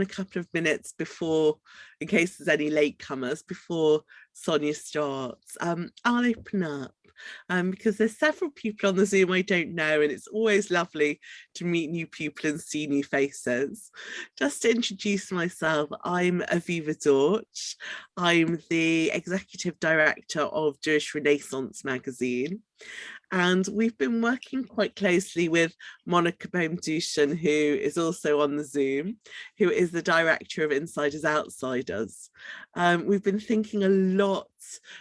a couple of minutes before, in case there's any latecomers, before Sonia starts. I'll open up because there's several people on the Zoom I don't know, and it's always lovely to meet new people and see new faces. Just to introduce myself, I'm Aviva Dorch. I'm the Executive Director of Jewish Renaissance magazine. And we've been working quite closely with Monica Bohm-Dushan, who is also on the Zoom, who is the director of Insiders Outsiders. We've been thinking a lot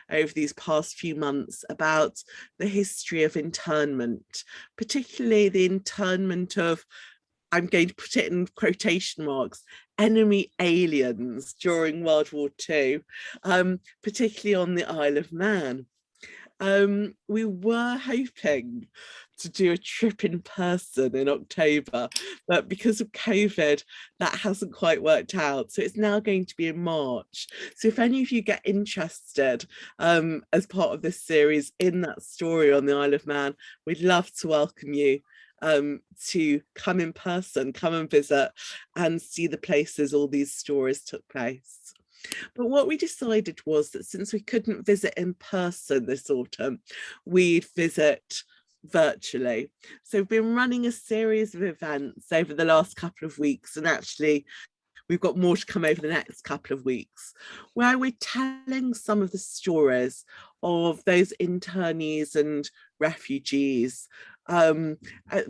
over these past few months about the history of internment, particularly the internment of, I'm going to put it in quotation marks, enemy aliens during World War II, particularly on the Isle of Man. We were hoping to do a trip in person in October, but because of COVID, that hasn't quite worked out. So it's now going to be in March. So if any of you get interested as part of this series in that story on the Isle of Man, we'd love to welcome you to come in person, come and visit and see the places all these stories took place. But what we decided was that since we couldn't visit in person this autumn, we'd visit virtually. So we've been running a series of events over the last couple of weeks, and actually we've got more to come over the next couple of weeks, where we're telling some of the stories of those internees and refugees,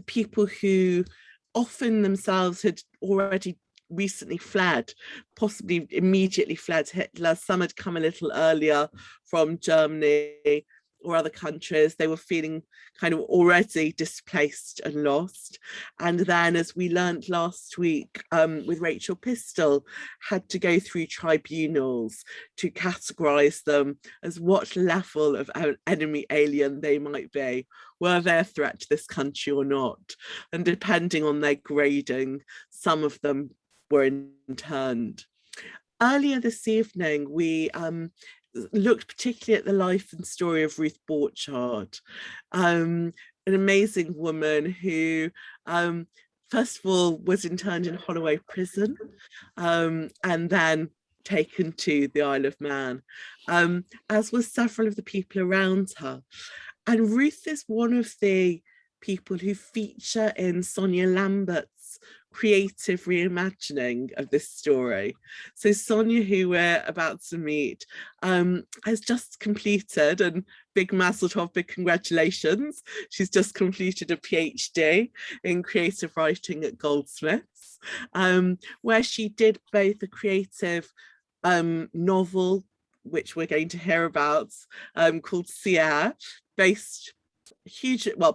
people who often themselves had already recently fled, possibly immediately fled Hitler. Some had come a little earlier from Germany or other countries. They were feeling kind of already displaced and lost. And then, as we learned last week with Rachel Pistol, had to go through tribunals to categorize them as what level of enemy alien they might be. Were they a threat to this country or not? And depending on their grading, some of them were interned. Earlier this evening, we looked particularly at the life and story of Ruth Borchard, an amazing woman who, first of all, was interned in Holloway Prison and then taken to the Isle of Man, as were several of the people around her. And Ruth is one of the people who feature in Sonia Lambert's creative reimagining of this story. So Sonia, who we're about to meet, has just completed, and big mazel tov, big congratulations, she's just completed a PhD in creative writing at Goldsmiths, where she did both a creative novel, which we're going to hear about, called Sierre, based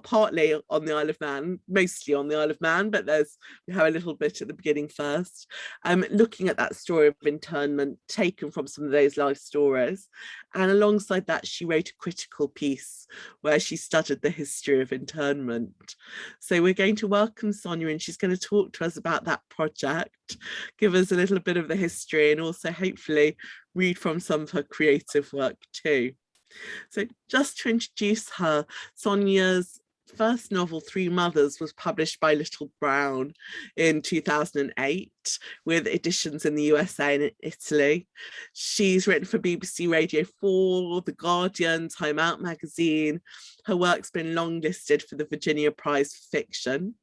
partly on the Isle of Man, mostly on the Isle of Man, but we have a little bit at the beginning first, looking at that story of internment taken from some of those life stories. And alongside that, she wrote a critical piece where she studied the history of internment. So we're going to welcome Sonia, and she's going to talk to us about that project, give us a little bit of the history, and also hopefully read from some of her creative work too. So just to introduce her, Sonia's first novel, Three Mothers, was published by Little Brown in 2008 with editions in the USA and Italy. She's written for BBC Radio 4, The Guardian, Time Out magazine. Her work's been longlisted for the Virginia Prize for Fiction.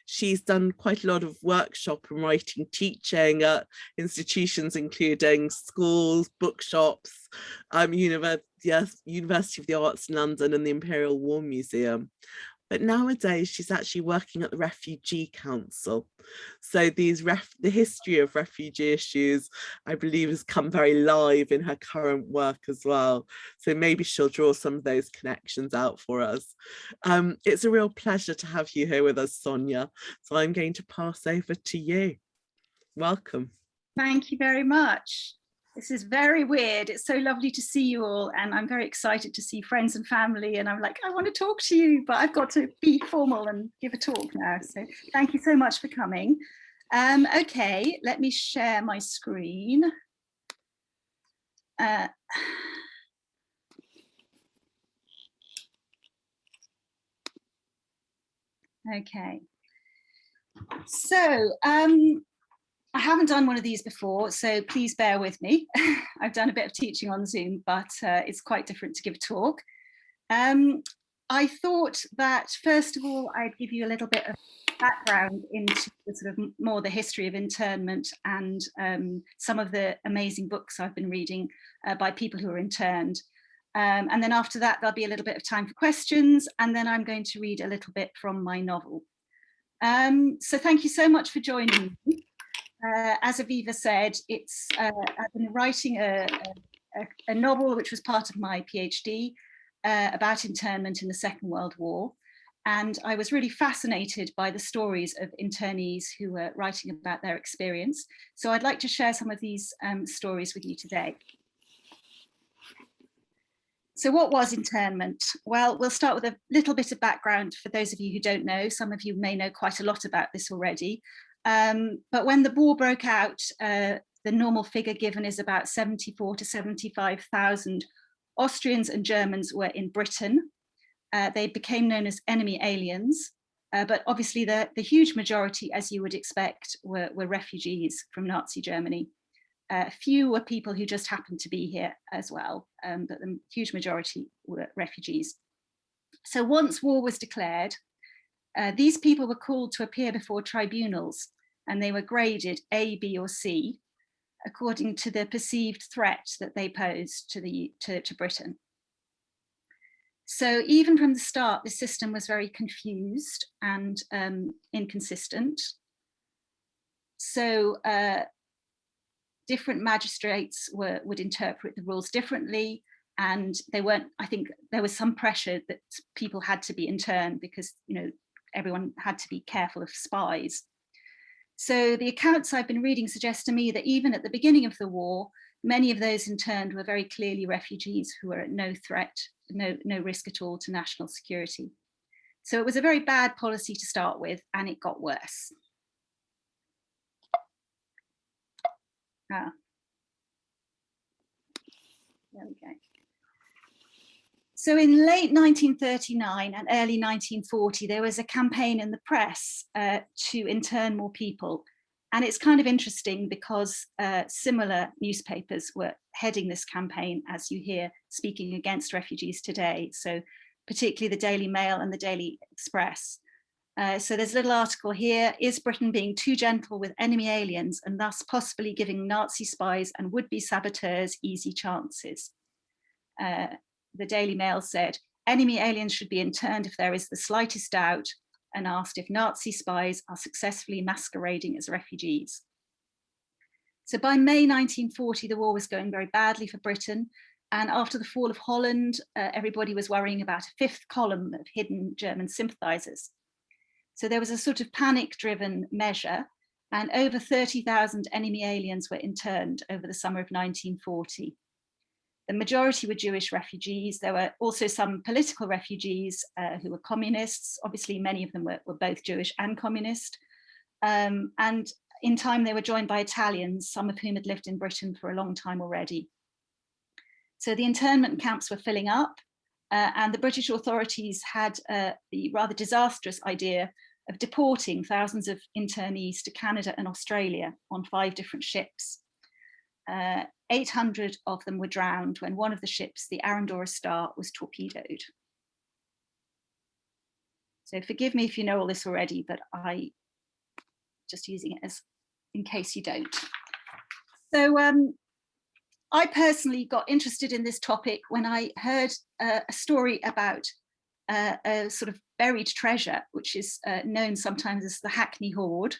She's done quite a lot of workshop and writing teaching at institutions including schools, bookshops, University of the Arts in London and the Imperial War Museum. But nowadays she's actually working at the Refugee Council. So the history of refugee issues, I believe, has come very live in her current work as well. So maybe she'll draw some of those connections out for us. It's a real pleasure to have you here with us, Sonia. So I'm going to pass over to you. Welcome. Thank you very much. This is very weird. It's so lovely to see you all, and I'm very excited to see friends and family, and I'm like, I want to talk to you, but I've got to be formal and give a talk now. So thank you so much for coming. Okay, let me share my screen. Okay. So I haven't done one of these before, so please bear with me. I've done a bit of teaching on Zoom, but it's quite different to give a talk. I thought that first of all, I'd give you a little bit of background into the sort of more the history of internment and some of the amazing books I've been reading by people who are interned. And then after that, there'll be a little bit of time for questions, and then I'm going to read a little bit from my novel. So thank you so much for joining me. As Aviva said, I've been writing a novel which was part of my PhD about internment in the Second World War. And I was really fascinated by the stories of internees who were writing about their experience. So I'd like to share some of these stories with you today. So what was internment? Well, we'll start with a little bit of background for those of you who don't know. Some of you may know quite a lot about this already. But when the war broke out, the normal figure given is about 74 to 75,000 Austrians and Germans were in Britain. They became known as enemy aliens, but obviously the huge majority, as you would expect, were refugees from Nazi Germany. Few were people who just happened to be here as well, but the huge majority were refugees. So once war was declared, these people were called to appear before tribunals, and they were graded A, B, or C, according to the perceived threat that they posed to Britain. So even from the start, the system was very confused and inconsistent. So different magistrates would interpret the rules differently, and they weren't, I think there was some pressure that people had to be interned because, you know, everyone had to be careful of spies. So the accounts I've been reading suggest to me that even at the beginning of the war, many of those interned were very clearly refugees who were at no threat, no risk at all to national security. So it was a very bad policy to start with, and it got worse. There we go. So in late 1939 and early 1940, there was a campaign in the press to intern more people. And it's kind of interesting because similar newspapers were heading this campaign, as you hear, speaking against refugees today. So particularly the Daily Mail and the Daily Express. So there's a little article here: is Britain being too gentle with enemy aliens and thus possibly giving Nazi spies and would-be saboteurs easy chances? The Daily Mail said, enemy aliens should be interned if there is the slightest doubt, and asked if Nazi spies are successfully masquerading as refugees. So by May 1940, the war was going very badly for Britain. And after the fall of Holland, everybody was worrying about a fifth column of hidden German sympathizers. So there was a sort of panic-driven measure, and over 30,000 enemy aliens were interned over the summer of 1940. The majority were Jewish refugees. There were also some political refugees who were communists. Obviously, many of them were both Jewish and communist. And in time, they were joined by Italians, some of whom had lived in Britain for a long time already. So the internment camps were filling up, and the British authorities had the rather disastrous idea of deporting thousands of internees to Canada and Australia on 5 different ships. 800 of them were drowned when one of the ships, the Arandora Star, was torpedoed. So forgive me if you know all this already, but I just using it as in case you don't. So I personally got interested in this topic when I heard a story about a sort of buried treasure, which is known sometimes as the Hackney Hoard.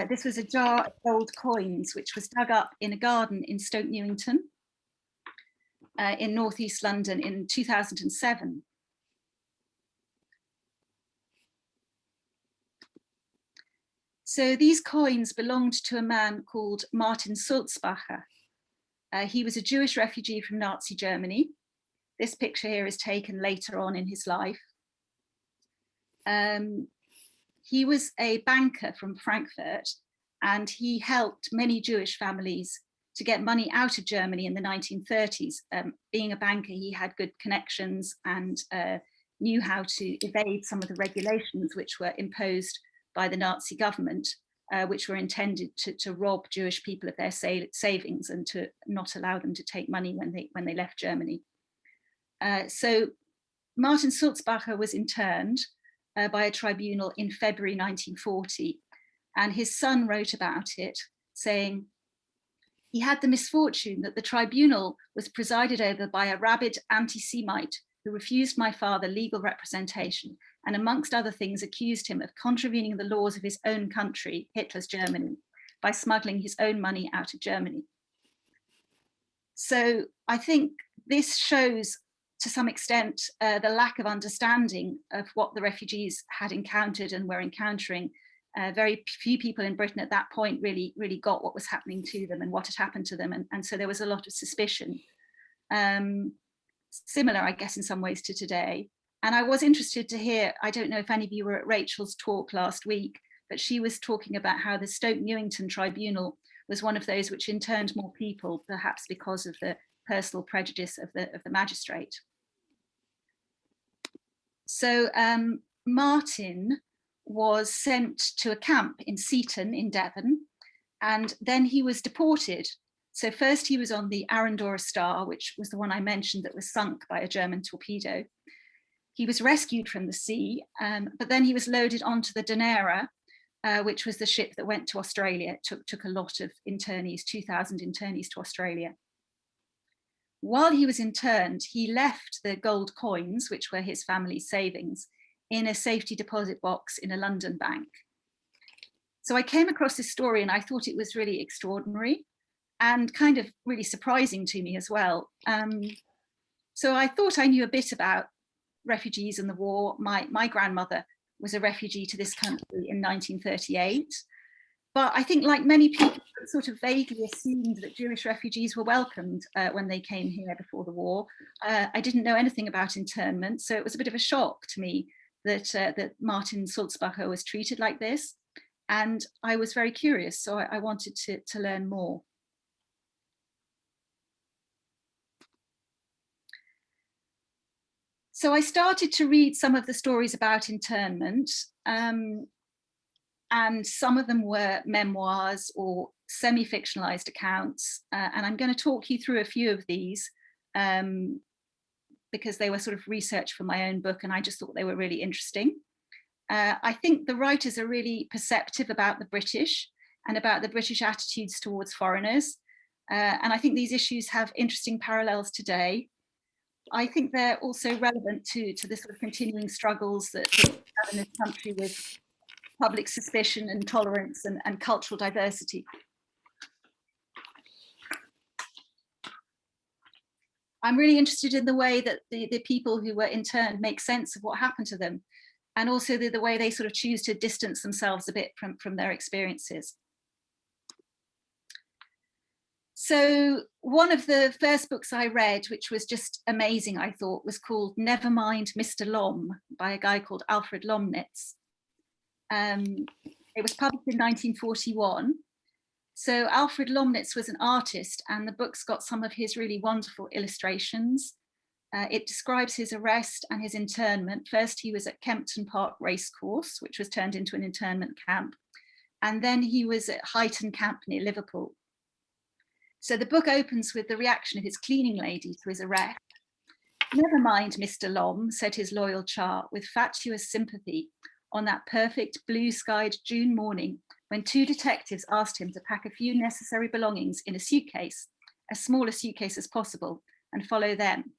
This was a jar of gold coins, which was dug up in a garden in Stoke Newington in northeast London in 2007. So these coins belonged to a man called Martin Sulzbacher. He was a Jewish refugee from Nazi Germany. This picture here is taken later on in his life. He was a banker from Frankfurt, and he helped many Jewish families to get money out of Germany in the 1930s. Being a banker, he had good connections and knew how to evade some of the regulations which were imposed by the Nazi government. which were intended to rob Jewish people of their savings and to not allow them to take money when they left Germany. So Martin Sulzbacher was interned by a tribunal in February 1940, and his son wrote about it, saying, "He had the misfortune that the tribunal was presided over by a rabid anti-Semite who refused my father legal representation and amongst other things accused him of contravening the laws of his own country, Hitler's Germany, by smuggling his own money out of Germany." So I think this shows to some extent the lack of understanding of what the refugees had encountered and were encountering. Very few people in Britain at that point really got what was happening to them and what had happened to them. And so there was a lot of suspicion. Similar, I guess, in some ways to today. And I was interested to hear, I don't know if any of you were at Rachel's talk last week, but she was talking about how the Stoke Newington Tribunal was one of those which interned more people, perhaps because of the personal prejudice of the magistrate. So Martin was sent to a camp in Seaton in Devon, and then he was deported. So first he was on the Arundora Star, which was the one I mentioned that was sunk by a German torpedo. He was rescued from the sea, but then he was loaded onto the Dunera, which was the ship that went to Australia. It took a lot of internees, 2,000 internees to Australia. While he was interned, he left the gold coins, which were his family's savings, in a safety deposit box in a London bank. So I came across this story and I thought it was really extraordinary and kind of really surprising to me as well. So I thought I knew a bit about refugees and the war. My grandmother was a refugee to this country in 1938. But I think, like many people, sort of vaguely assumed that Jewish refugees were welcomed when they came here before the war. I didn't know anything about internment, so it was a bit of a shock to me that Martin Sulzbacher was treated like this. And I was very curious, so I wanted to learn more. So I started to read some of the stories about internment. And some of them were memoirs or semi-fictionalized accounts. And I'm going to talk you through a few of these because they were sort of research for my own book and I just thought they were really interesting. I think the writers are really perceptive about the British and about the British attitudes towards foreigners. And I think these issues have interesting parallels today. I think they're also relevant to the sort of continuing struggles that we have in this country with public suspicion and tolerance and cultural diversity. I'm really interested in the way that the people who were interned make sense of what happened to them, and also the way they sort of choose to distance themselves a bit from their experiences. So one of the first books I read, which was just amazing, I thought, was called Mind Mr Lom by a guy called Alfred Lomnitz. It was published in 1941. So Alfred Lomnitz was an artist and the book's got some of his really wonderful illustrations. It describes his arrest and his internment. First, he was at Kempton Park Racecourse, which was turned into an internment camp. And then he was at Huyton Camp near Liverpool. So the book opens with the reaction of his cleaning lady to his arrest. "Never mind, Mr. Lom," said his loyal char with fatuous sympathy on that perfect blue-skied June morning when two detectives asked him to pack a few necessary belongings in a suitcase, as small a suitcase as possible, and follow them.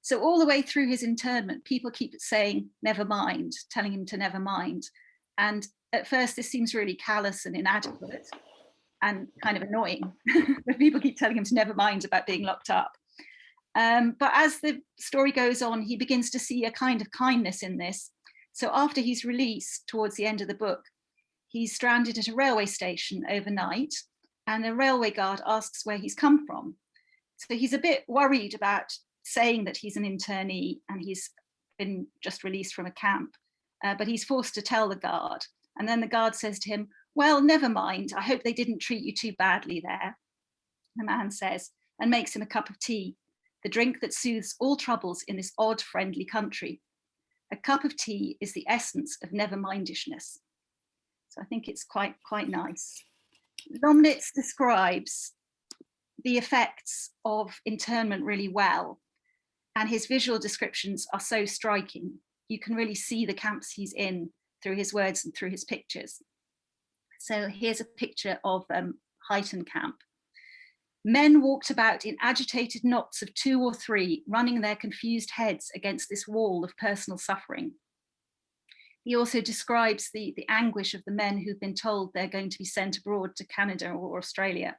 So all the way through his internment, people keep saying, "never mind," telling him to never mind. And at first this seems really callous and inadequate and kind of annoying, but people keep telling him to never mind about being locked up. But as the story goes on, he begins to see a kind of kindness in this. So after he's released towards the end of the book, he's stranded at a railway station overnight and a railway guard asks where he's come from. So he's a bit worried about saying that he's an internee and he's been just released from a camp, but he's forced to tell the guard. And then the guard says to him, "Well, never mind, I hope they didn't treat you too badly there," the man says, and makes him a cup of tea, the drink that soothes all troubles in this odd, friendly country. A cup of tea is the essence of never-mindishness. So I think it's quite nice. Lomnitz describes the effects of internment really well, and his visual descriptions are so striking. You can really see the camps he's in through his words and through his pictures. So here's a picture of Huyton camp. Men walked about in agitated knots of 2 or 3, running their confused heads against this wall of personal suffering. He also describes the anguish of the men who've been told they're going to be sent abroad to Canada or Australia.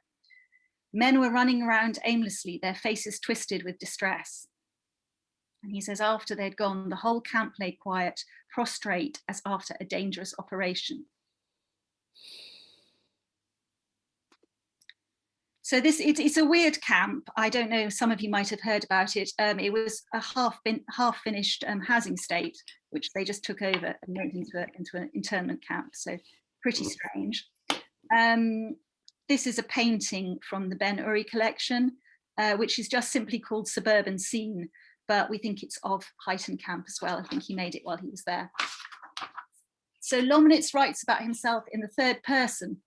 Men were running around aimlessly, their faces twisted with distress. And he says after they'd gone, the whole camp lay quiet, prostrate as after a dangerous operation. So it's a weird camp. I don't know, some of you might have heard about it. It was a half-finished housing estate, which they just took over and made into an internment camp. So pretty strange. This is a painting from the Ben Uri collection, which is just simply called Suburban Scene, but we think it's of Huyton camp as well. I think he made it while he was there. So Lomnitz writes about himself in the third person,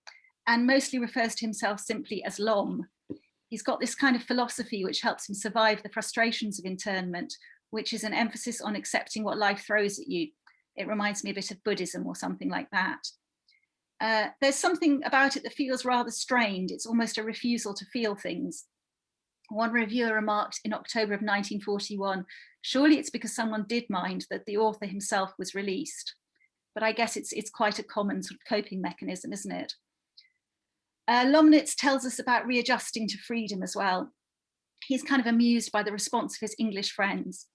and mostly refers to himself simply as Lom. He's got this kind of philosophy which helps him survive the frustrations of internment, which is an emphasis on accepting what life throws at you. It reminds me a bit of Buddhism or something like that. There's something about it that feels rather strained. It's almost a refusal to feel things. One reviewer remarked in October of 1941, surely it's because someone did mind that the author himself was released. But I guess it's quite a common sort of coping mechanism, isn't it? Lomnitz tells us about readjusting to freedom as well. He's kind of amused by the response of his English friends.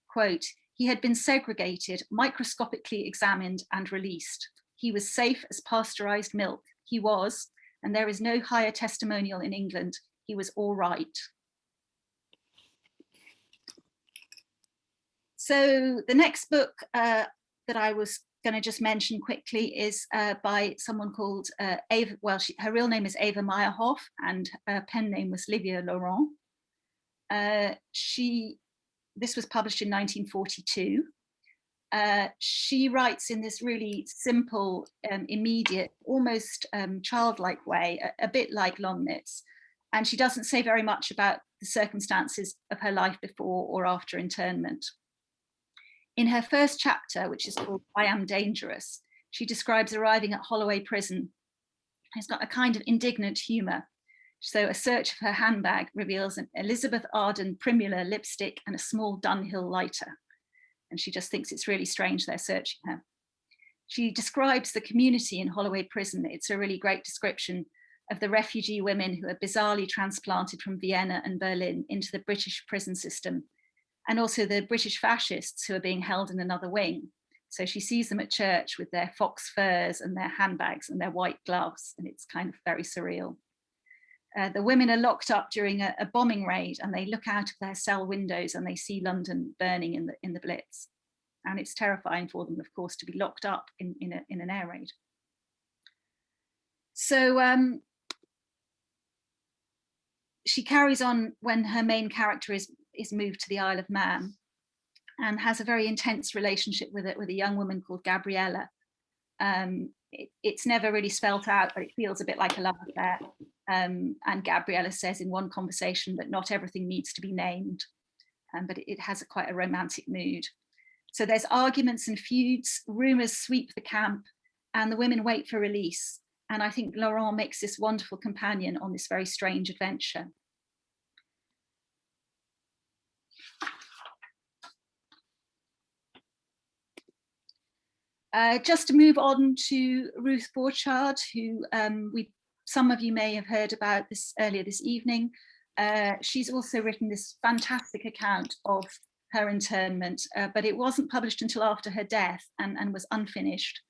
Quote, he had been segregated, microscopically examined and released. He was safe as pasteurized milk. He was, and there is no higher testimonial in England, he was all right. So the next book that I was going to just mention quickly is by someone called Ava, well, her real name is Ava Meyerhoff and her pen name was Livia Laurent. This was published in 1942. She writes in this really simple, immediate, almost childlike way, a bit like Lomnitz. And she doesn't say very much about the circumstances of her life before or after internment. In her first chapter, which is called I Am Dangerous, she describes arriving at Holloway Prison. It's got a kind of indignant humour. So a search of her handbag reveals an Elizabeth Arden Primula lipstick and a small Dunhill lighter. And she just thinks it's really strange they're searching her. She describes the community in Holloway Prison. It's a really great description of the refugee women who are bizarrely transplanted from Vienna and Berlin into the British prison system, and also the British fascists who are being held in another wing. So she sees them at church with their fox furs and their handbags and their white gloves, and it's kind of very surreal. The women are locked up during a bombing raid, and they look out of their cell windows and they see London burning in the Blitz. And it's terrifying for them, of course, to be locked up in an air raid. So she carries on when her main character is moved to the Isle of Man, and has a very intense relationship with a young woman called Gabriella. It's never really spelt out, but it feels a bit like a love affair. And Gabriella says in one conversation that not everything needs to be named, but it has quite a romantic mood. So there's arguments and feuds, rumours sweep the camp, and the women wait for release. And I think Laurent makes this wonderful companion on this very strange adventure. Just to move on to Ruth Borchard, who some of you may have heard about this earlier this evening. She's also written this fantastic account of her internment, but it wasn't published until after her death and was unfinished.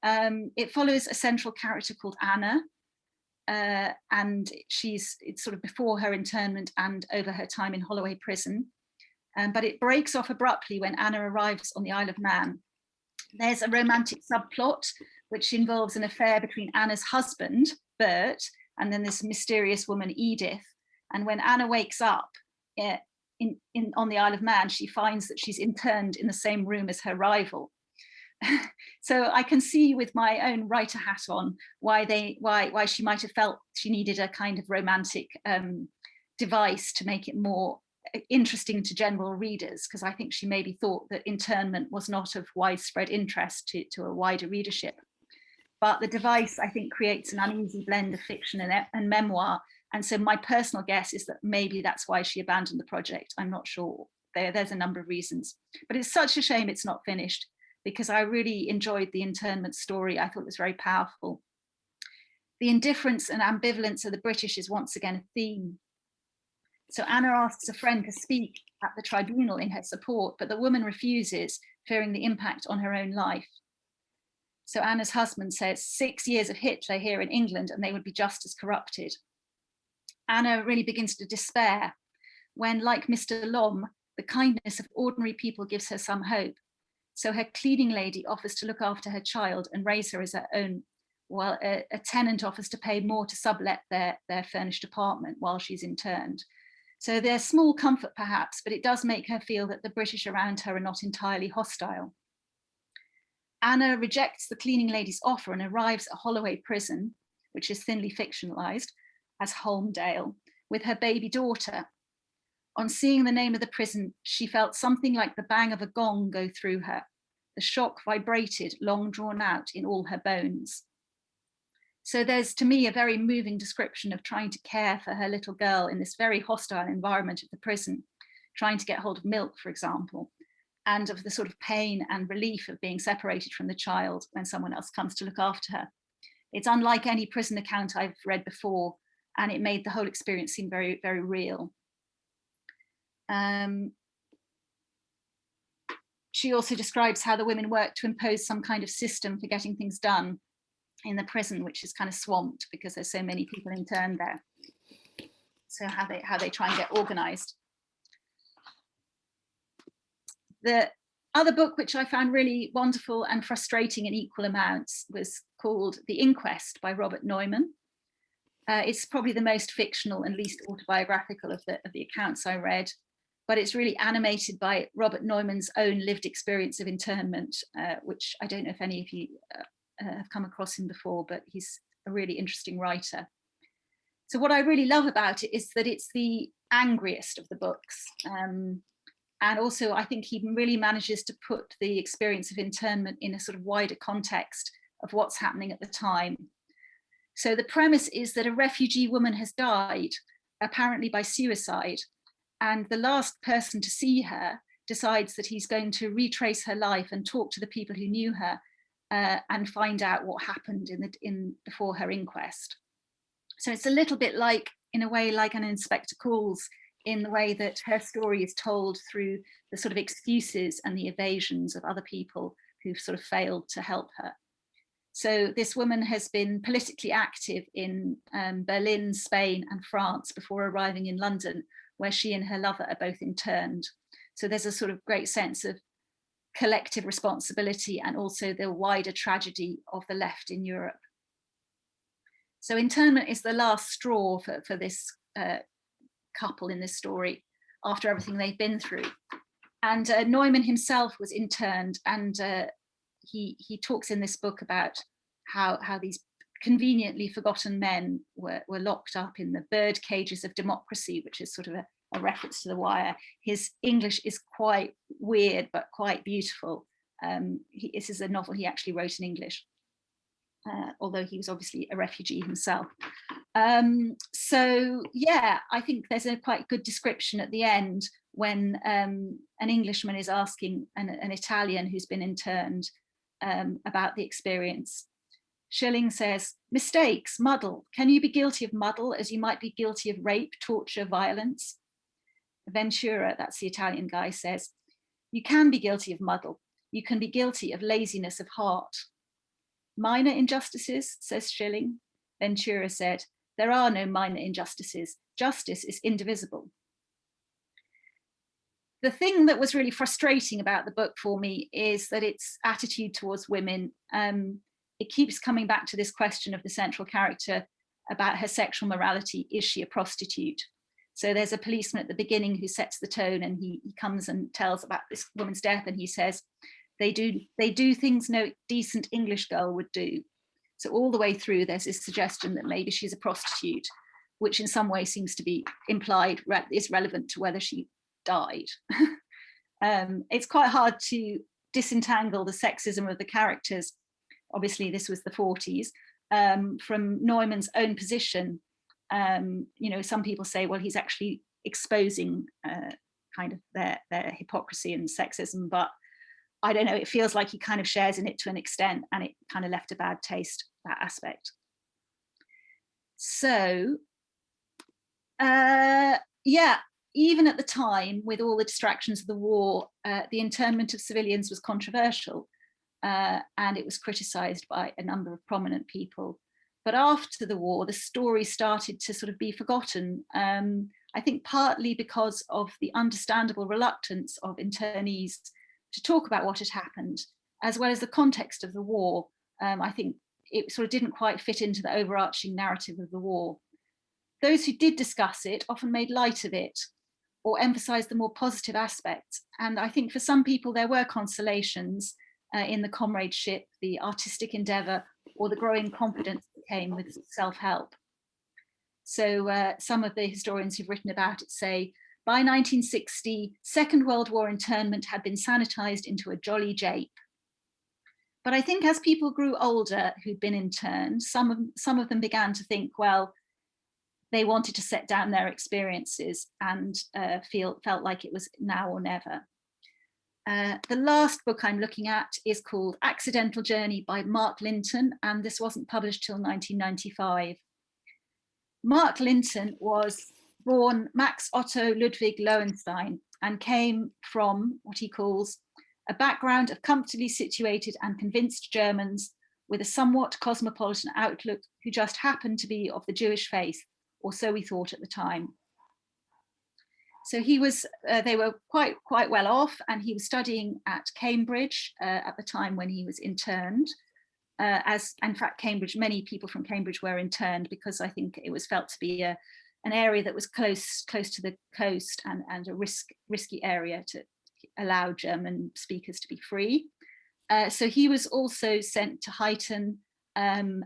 It follows a central character called Anna, and it's sort of before her internment and over her time in Holloway Prison. But it breaks off abruptly when Anna arrives on the Isle of Man. There's a romantic subplot which involves an affair between Anna's husband, Bert, and then this mysterious woman, Edith. And when Anna wakes up on the Isle of Man, she finds that she's interned in the same room as her rival. so I can see with my own writer hat on why she might have felt she needed a kind of romantic device to make it more interesting to general readers, because I think she maybe thought that internment was not of widespread interest to a wider readership. But the device, I think, creates an uneasy blend of fiction and memoir. And so my personal guess is that maybe that's why she abandoned the project. I'm not sure. There's a number of reasons. But it's such a shame it's not finished, because I really enjoyed the internment story. I thought it was very powerful. The indifference and ambivalence of the British is once again a theme. So Anna asks a friend to speak at the tribunal in her support, but the woman refuses, fearing the impact on her own life. So Anna's husband says 6 years of Hitler here in England and they would be just as corrupted. Anna really begins to despair when, like Mr. Lom, the kindness of ordinary people gives her some hope. So her cleaning lady offers to look after her child and raise her as her own, while a tenant offers to pay more to sublet their furnished apartment while she's interned. So there's small comfort perhaps, but it does make her feel that the British around her are not entirely hostile. Anna rejects the cleaning lady's offer and arrives at Holloway Prison, which is thinly fictionalized as Holmdale, with her baby daughter. On seeing the name of the prison, she felt something like the bang of a gong go through her. The shock vibrated, long drawn out in all her bones. So there's, to me, a very moving description of trying to care for her little girl in this very hostile environment of the prison, trying to get hold of milk, for example, and of the sort of pain and relief of being separated from the child when someone else comes to look after her. It's unlike any prison account I've read before, and it made the whole experience seem very, very real. She also describes how the women work to impose some kind of system for getting things done in the prison, which is kind of swamped because there's so many people interned there. So how they try and get organized. The other book, which I found really wonderful and frustrating in equal amounts, was called The Inquest by Robert Neumann. It's probably the most fictional and least autobiographical of the accounts I read, but it's really animated by Robert Neumann's own lived experience of internment, which I don't know if any of you have come across him before, but he's a really interesting writer. So what I really love about it is that it's the angriest of the books. And also I think he really manages to put the experience of internment in a sort of wider context of what's happening at the time. So the premise is that a refugee woman has died, apparently by suicide, and the last person to see her decides that he's going to retrace her life and talk to the people who knew her and find out what happened before her inquest. So it's a little bit like, in a way, like an Inspector Calls, in the way that her story is told through the sort of excuses and the evasions of other people who've sort of failed to help her. So this woman has been politically active in Berlin, Spain, and France before arriving in London, where she and her lover are both interned. So there's a sort of great sense of collective responsibility and also the wider tragedy of the left in Europe. So internment is the last straw for this couple in this story after everything they've been through. And Neumann himself was interned, and he talks in this book about how these conveniently forgotten men were locked up in the bird cages of democracy, which is sort of a reference to The Wire. His English is quite weird, but quite beautiful. This is a novel he actually wrote in English, although he was obviously a refugee himself. So yeah, I think there's a quite good description at the end when an Englishman is asking an Italian who's been interned about the experience. Schilling says, mistakes, muddle. Can you be guilty of muddle as you might be guilty of rape, torture, violence? Ventura, that's the Italian guy, says, you can be guilty of muddle. You can be guilty of laziness of heart. Minor injustices, says Schilling. Ventura said, there are no minor injustices. Justice is indivisible. The thing that was really frustrating about the book for me is that its attitude towards women, it keeps coming back to this question of the central character about her sexual morality. Is she a prostitute? So there's a policeman at the beginning who sets the tone, and he comes and tells about this woman's death, and he says, They do things no decent English girl would do. So all the way through, there's this suggestion that maybe she's a prostitute, which in some way seems to be implied is relevant to whether she died. It's quite hard to disentangle the sexism of the characters. Obviously, this was the 40s, from Neumann's own position. Some people say, well, he's actually exposing kind of their hypocrisy and sexism, but I don't know, it feels like he kind of shares in it to an extent, and it kind of left a bad taste, that aspect. So, yeah, even at the time, with all the distractions of the war, the internment of civilians was controversial, and it was criticised by a number of prominent people. But after the war, the story started to sort of be forgotten. I think partly because of the understandable reluctance of internees to talk about what had happened, as well as the context of the war. I think it sort of didn't quite fit into the overarching narrative of the war. Those who did discuss it often made light of it or emphasised the more positive aspects. And I think for some people there were consolations in the comradeship, the artistic endeavour, or the growing confidence that came with self-help. So some of the historians who've written about it say, by 1960, Second World War internment had been sanitised into a jolly jape. But I think as people grew older who'd been interned, some of them began to think, well, they wanted to set down their experiences and felt like it was now or never. The last book I'm looking at is called Accidental Journey by Mark Lynton, and this wasn't published till 1995. Mark Lynton was born Max Otto Ludwig Lowenstein and came from what he calls a background of comfortably situated and convinced Germans with a somewhat cosmopolitan outlook who just happened to be of the Jewish faith, or so we thought at the time. So he was, they were quite well off, and he was studying at Cambridge at the time when he was interned. As in fact, Cambridge, many people from Cambridge were interned because I think it was felt to be an area that was close to the coast and a risky area to allow German speakers to be free. So he was also sent to Huyton and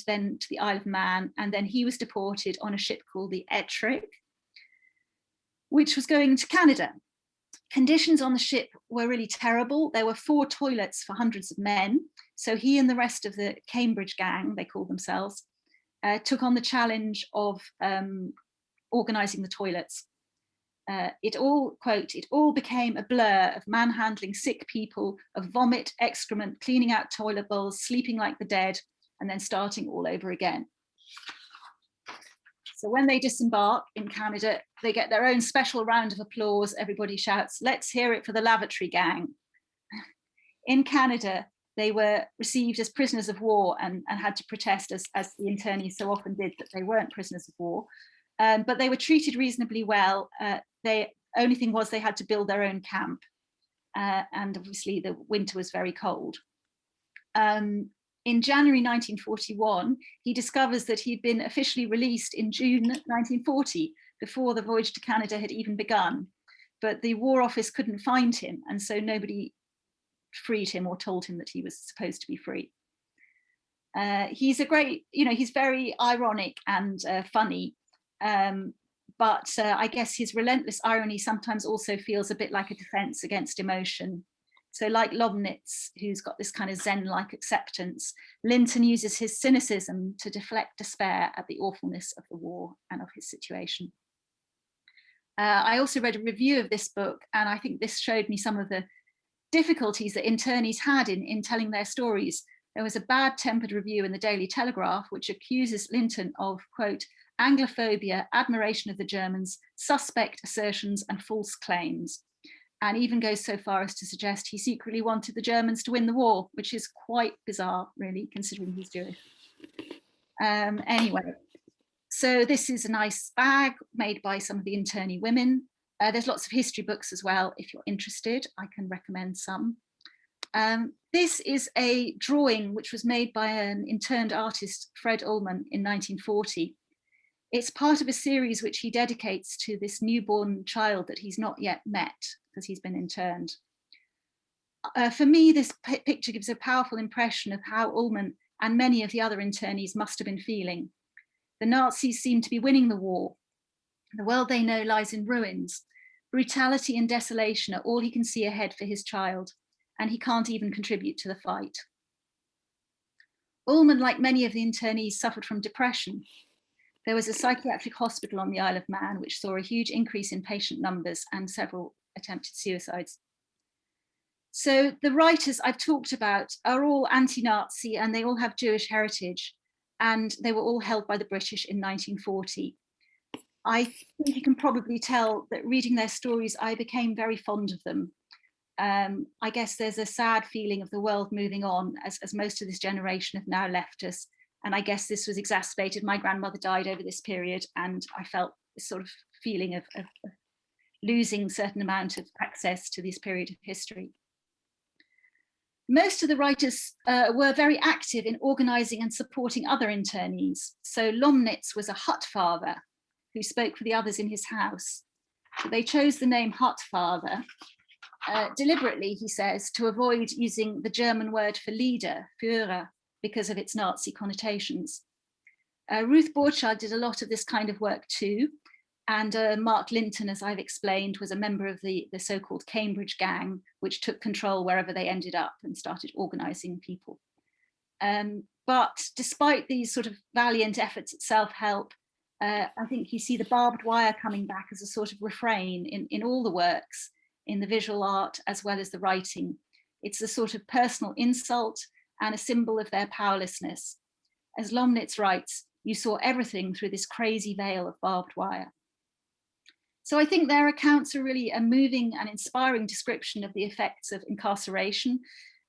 then to the Isle of Man, and then he was deported on a ship called the Ettrick, which was going to Canada. Conditions on the ship were really terrible. There were 4 toilets for hundreds of men. So he and the rest of the Cambridge gang, they called themselves, took on the challenge of organising the toilets. It all, quote, it all became a blur of manhandling sick people, of vomit, excrement, cleaning out toilet bowls, sleeping like the dead, and then starting all over again. So when they disembark in Canada, they get their own special round of applause. Everybody shouts, "Let's hear it for the lavatory gang." In Canada, they were received as prisoners of war and had to protest, as the internees so often did, that they weren't prisoners of war. But they were treated reasonably well. The only thing was they had to build their own camp. And obviously the winter was very cold. In January 1941, he discovers that he'd been officially released in June 1940, before the voyage to Canada had even begun. But the War Office couldn't find him, and so nobody freed him or told him that he was supposed to be free. He's a great, he's very ironic and funny, but I guess his relentless irony sometimes also feels a bit like a defense against emotion. So like Lomnitz, who's got this kind of Zen-like acceptance, Linton uses his cynicism to deflect despair at the awfulness of the war and of his situation. I also read a review of this book, and I think this showed me some of the difficulties that internees had in telling their stories. There was a bad-tempered review in the Daily Telegraph, which accuses Linton of, quote, Anglophobia, admiration of the Germans, suspect assertions and false claims, and even goes so far as to suggest he secretly wanted the Germans to win the war, which is quite bizarre, really, considering he's Jewish. Anyway, so this is a nice bag made by some of the internee women. There's lots of history books as well. If you're interested, I can recommend some. This is a drawing which was made by an interned artist, Fred Ullman, in 1940. It's part of a series which he dedicates to this newborn child that he's not yet met because he's been interned. For me, this picture gives a powerful impression of how Ullmann and many of the other internees must have been feeling. The Nazis seem to be winning the war. The world they know lies in ruins. Brutality and desolation are all he can see ahead for his child, and he can't even contribute to the fight. Ullmann, like many of the internees, suffered from depression. There was a psychiatric hospital on the Isle of Man, which saw a huge increase in patient numbers and several attempted suicides. So the writers I've talked about are all anti-Nazi and they all have Jewish heritage, and they were all held by the British in 1940. I think you can probably tell that reading their stories, I became very fond of them. I guess there's a sad feeling of the world moving on as most of this generation have now left us. And I guess this was exacerbated. My grandmother died over this period, and I felt this sort of feeling of losing a certain amount of access to this period of history. Most of the writers were very active in organising and supporting other internees. So Lomnitz was a hut father who spoke for the others in his house. So they chose the name hut father deliberately, he says, to avoid using the German word for leader, Führer, because of its Nazi connotations. Ruth Borchard did a lot of this kind of work too. And Mark Lynton, as I've explained, was a member of the so-called Cambridge gang, which took control wherever they ended up and started organising people. But despite these sort of valiant efforts at self-help, I think you see the barbed wire coming back as a sort of refrain in all the works, in the visual art as well as the writing. It's a sort of personal insult and a symbol of their powerlessness. As Lomnitz writes, you saw everything through this crazy veil of barbed wire. So I think their accounts are really a moving and inspiring description of the effects of incarceration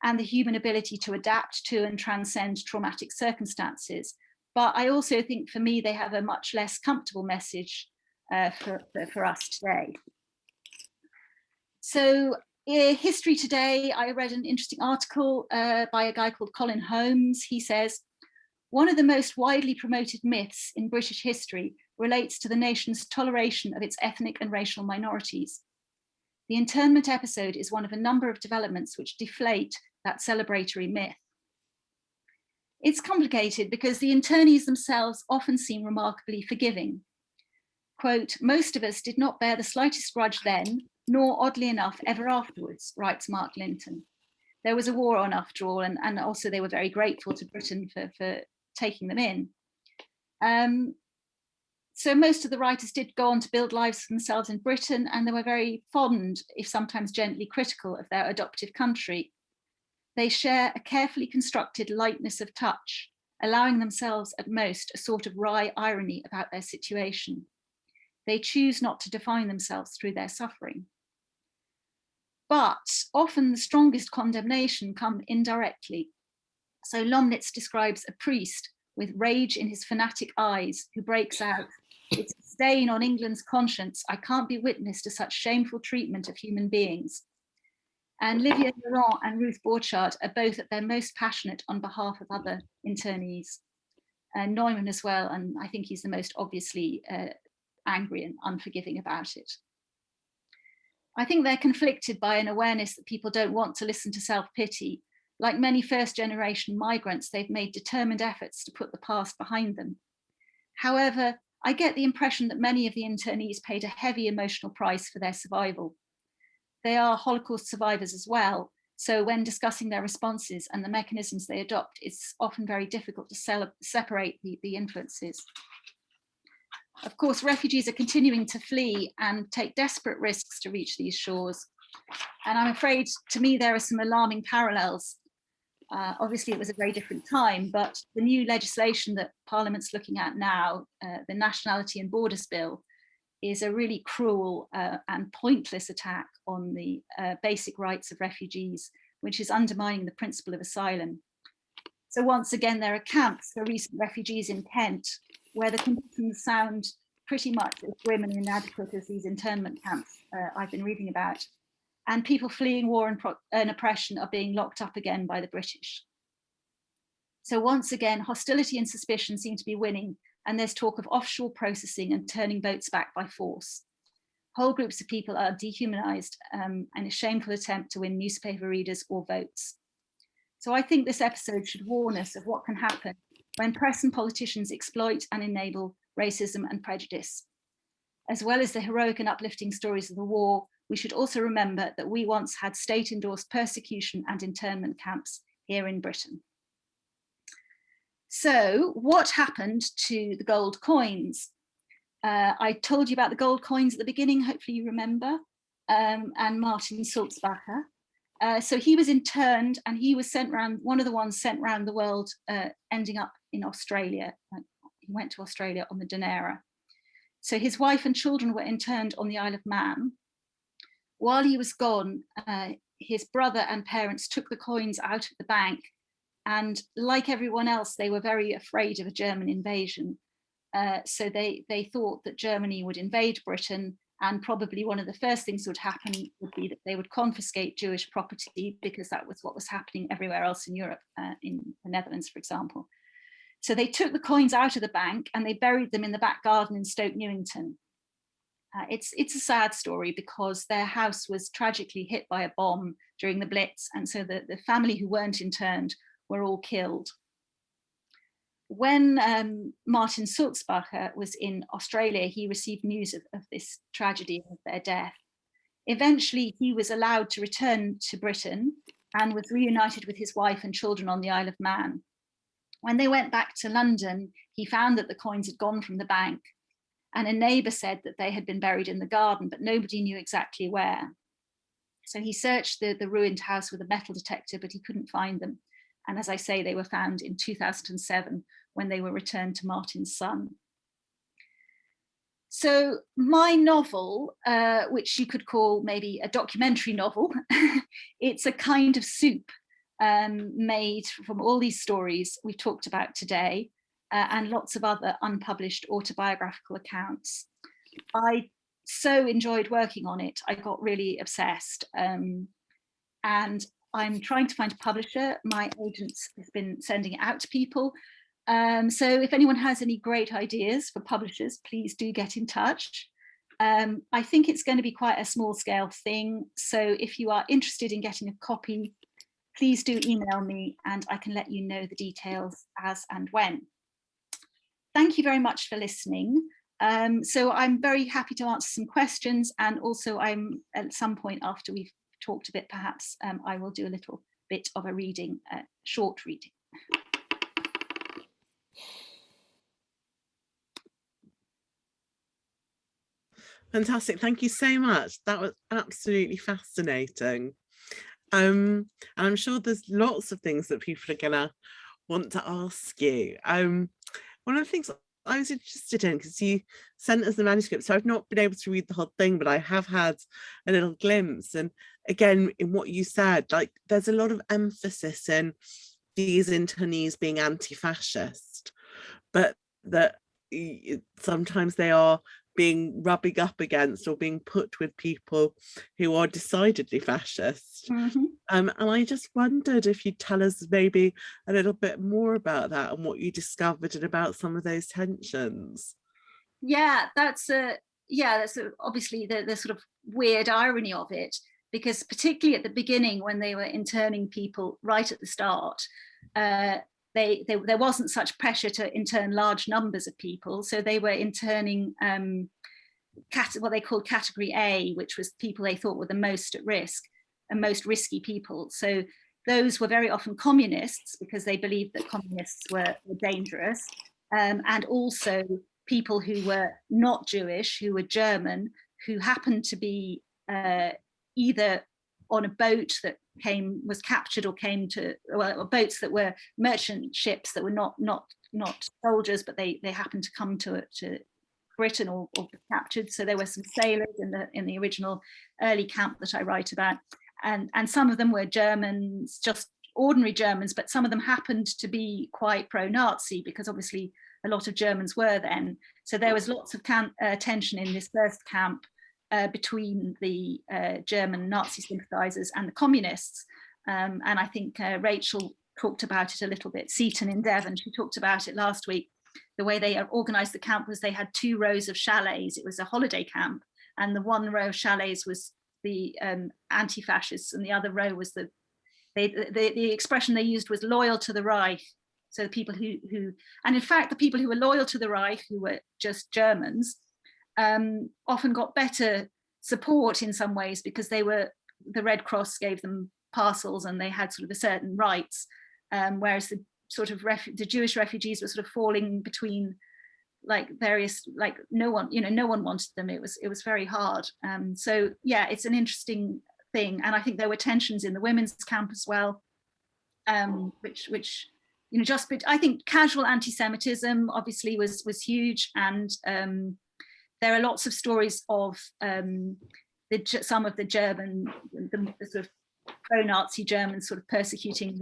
and the human ability to adapt to and transcend traumatic circumstances. But I also think for me, they have a much less comfortable message for us today. So History Today, I read an interesting article by a guy called Colin Holmes. He says, one of the most widely promoted myths in British history relates to the nation's toleration of its ethnic and racial minorities. The internment episode is one of a number of developments which deflate that celebratory myth. It's complicated because the internees themselves often seem remarkably forgiving. Quote, most of us did not bear the slightest grudge then, nor oddly enough, ever afterwards, writes Mark Lynton. There was a war on after all, and also they were very grateful to Britain for taking them in. So most of the writers did go on to build lives for themselves in Britain, and they were very fond, if sometimes gently critical, of their adoptive country. They share a carefully constructed lightness of touch, allowing themselves at most a sort of wry irony about their situation. They choose not to define themselves through their suffering. But often the strongest condemnation comes indirectly. So Lomnitz describes a priest with rage in his fanatic eyes who breaks out, it's a stain on England's conscience. I can't be witness to such shameful treatment of human beings. And Livia Laurent and Ruth Borchard are both at their most passionate on behalf of other internees. Neumann as well, and I think he's the most obviously angry and unforgiving about it. I think they're conflicted by an awareness that people don't want to listen to self-pity. Like many first-generation migrants, they've made determined efforts to put the past behind them. However, I get the impression that many of the internees paid a heavy emotional price for their survival. They are Holocaust survivors as well, so when discussing their responses and the mechanisms they adopt, it's often very difficult to separate the influences. Of course, refugees are continuing to flee and take desperate risks to reach these shores. And I'm afraid, to me, there are some alarming parallels. Obviously, it was a very different time, but the new legislation that Parliament's looking at now, the Nationality and Borders Bill, is a really cruel and pointless attack on the basic rights of refugees, which is undermining the principle of asylum. So once again, there are camps for recent refugees in Kent, where the conditions sound pretty much as grim and inadequate as these internment camps I've been reading about. And people fleeing war and oppression are being locked up again by the British. So once again, hostility and suspicion seem to be winning, and there's talk of offshore processing and turning boats back by force. Whole groups of people are dehumanized in a shameful attempt to win newspaper readers or votes. So I think this episode should warn us of what can happen when press and politicians exploit and enable racism and prejudice. As well as the heroic and uplifting stories of the war, we should also remember that we once had state-endorsed persecution and internment camps here in Britain. So what happened to the gold coins? I told you about the gold coins at the beginning, hopefully you remember, and Martin Sulzbacher. So he was interned and he was sent around, one of the ones sent around the world, ending up in Australia. He went to Australia on the Dunera. So his wife and children were interned on the Isle of Man. While he was gone, his brother and parents took the coins out of the bank, and like everyone else, they were very afraid of a German invasion. So they thought that Germany would invade Britain, and probably one of the first things that would happen would be that they would confiscate Jewish property, because that was what was happening everywhere else in Europe, in the Netherlands, for example. So they took the coins out of the bank and they buried them in the back garden in Stoke Newington. It's a sad story because their house was tragically hit by a bomb during the Blitz, and so the family who weren't interned were all killed. When Martin Sulzbacher was in Australia, he received news of this tragedy of their death. Eventually, he was allowed to return to Britain and was reunited with his wife and children on the Isle of Man. When they went back to London, he found that the coins had gone from the bank, and a neighbour said that they had been buried in the garden, but nobody knew exactly where. So he searched the ruined house with a metal detector, but he couldn't find them. And as I say, they were found in 2007 when they were returned to Martin's son. So my novel, which you could call maybe a documentary novel, it's a kind of soup made from all these stories we've talked about today, and lots of other unpublished autobiographical accounts. I so enjoyed working on it. I got really obsessed, and I'm trying to find a publisher. My agent has been sending it out to people. So if anyone has any great ideas for publishers, please do get in touch. I think it's going to be quite a small scale thing. So if you are interested in getting a copy, please do email me and I can let you know the details as and when. Thank you very much for listening. So I'm very happy to answer some questions, and also I'm at some point after we've talked a bit, perhaps I will do a little bit of a reading, short reading. Fantastic, thank you so much. That was absolutely fascinating. And I'm sure there's lots of things that people are gonna want to ask you. One of the things I was interested in, because you sent us the manuscript, so I've not been able to read the whole thing, but I have had a little glimpse. And again, in what you said, like there's a lot of emphasis in these internees being anti-fascist, but that sometimes they are being rubbing up against or being put with people who are decidedly fascist. Mm-hmm. And I just wondered if you'd tell us maybe a little bit more about that and what you discovered and about some of those tensions. Yeah, that's obviously the sort of weird irony of it, because particularly at the beginning when they were interning people right at the start, there wasn't such pressure to intern large numbers of people, so they were interning what they called category A, which was people they thought were the most at risk and most risky people. So those were very often communists, because they believed that communists were dangerous, and also people who were not Jewish, who were German, who happened to be either on a boat that was captured or came to, well, boats that were merchant ships that were not soldiers, but they happened to come to Britain or be captured. So there were some sailors in the original early camp that I write about, and some of them were Germans, just ordinary Germans, but some of them happened to be quite pro-Nazi, because obviously a lot of Germans were then. So there was lots of tension in this first camp between the German Nazi sympathizers and the communists. And I think Rachel talked about it a little bit, Seaton in Devon, she talked about it last week. The way they organized the camp was they had 2 rows of chalets. It was a holiday camp, and the one row of chalets was the anti-fascists, and the other row was the expression they used was loyal to the Reich. So the people who and in fact the people who were loyal to the Reich, who were just Germans, often got better support in some ways, because the Red Cross gave them parcels and they had sort of a certain rights, whereas the sort of the Jewish refugees were sort of falling between like various, like no one wanted them. It was very hard. So yeah, it's an interesting thing, and I think there were tensions in the women's camp as well, which I think casual anti-Semitism obviously was huge, and there are lots of stories of some of the German, the sort of pro-Nazi Germans sort of persecuting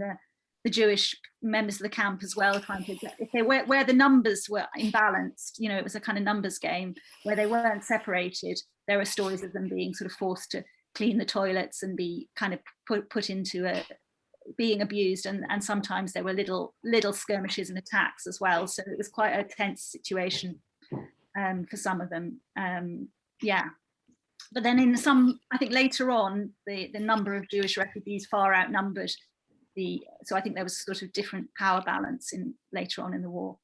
the Jewish members of the camp as well, trying to get, where the numbers were imbalanced, it was a kind of numbers game where they weren't separated. There are stories of them being sort of forced to clean the toilets and be kind of put into being abused, and sometimes there were little skirmishes and attacks as well. So it was quite a tense situation for some of them. But then in some, I think later on, the number of Jewish refugees far outnumbered so I think there was sort of different power balance later on in the war.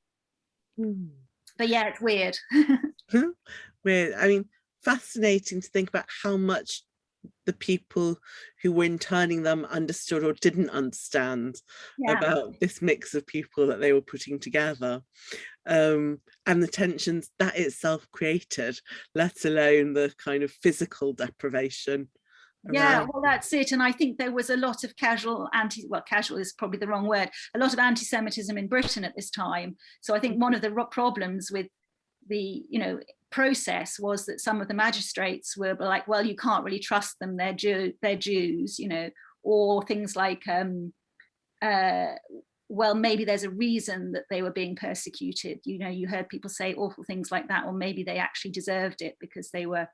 But yeah, it's weird. Weird. I mean, fascinating to think about how much the people who were interning them understood or didn't understand about this mix of people that they were putting together, and the tensions that itself created, let alone the kind of physical deprivation. Yeah, well, that's it. And I think there was a lot of casual is probably the wrong word, a lot of anti-Semitism in Britain at this time. So I think one of the problems with the process was that some of the magistrates were like, well, you can't really trust them, they're Jews, or things like well, maybe there's a reason that they were being persecuted. You heard people say awful things like that, or maybe they actually deserved it because they were,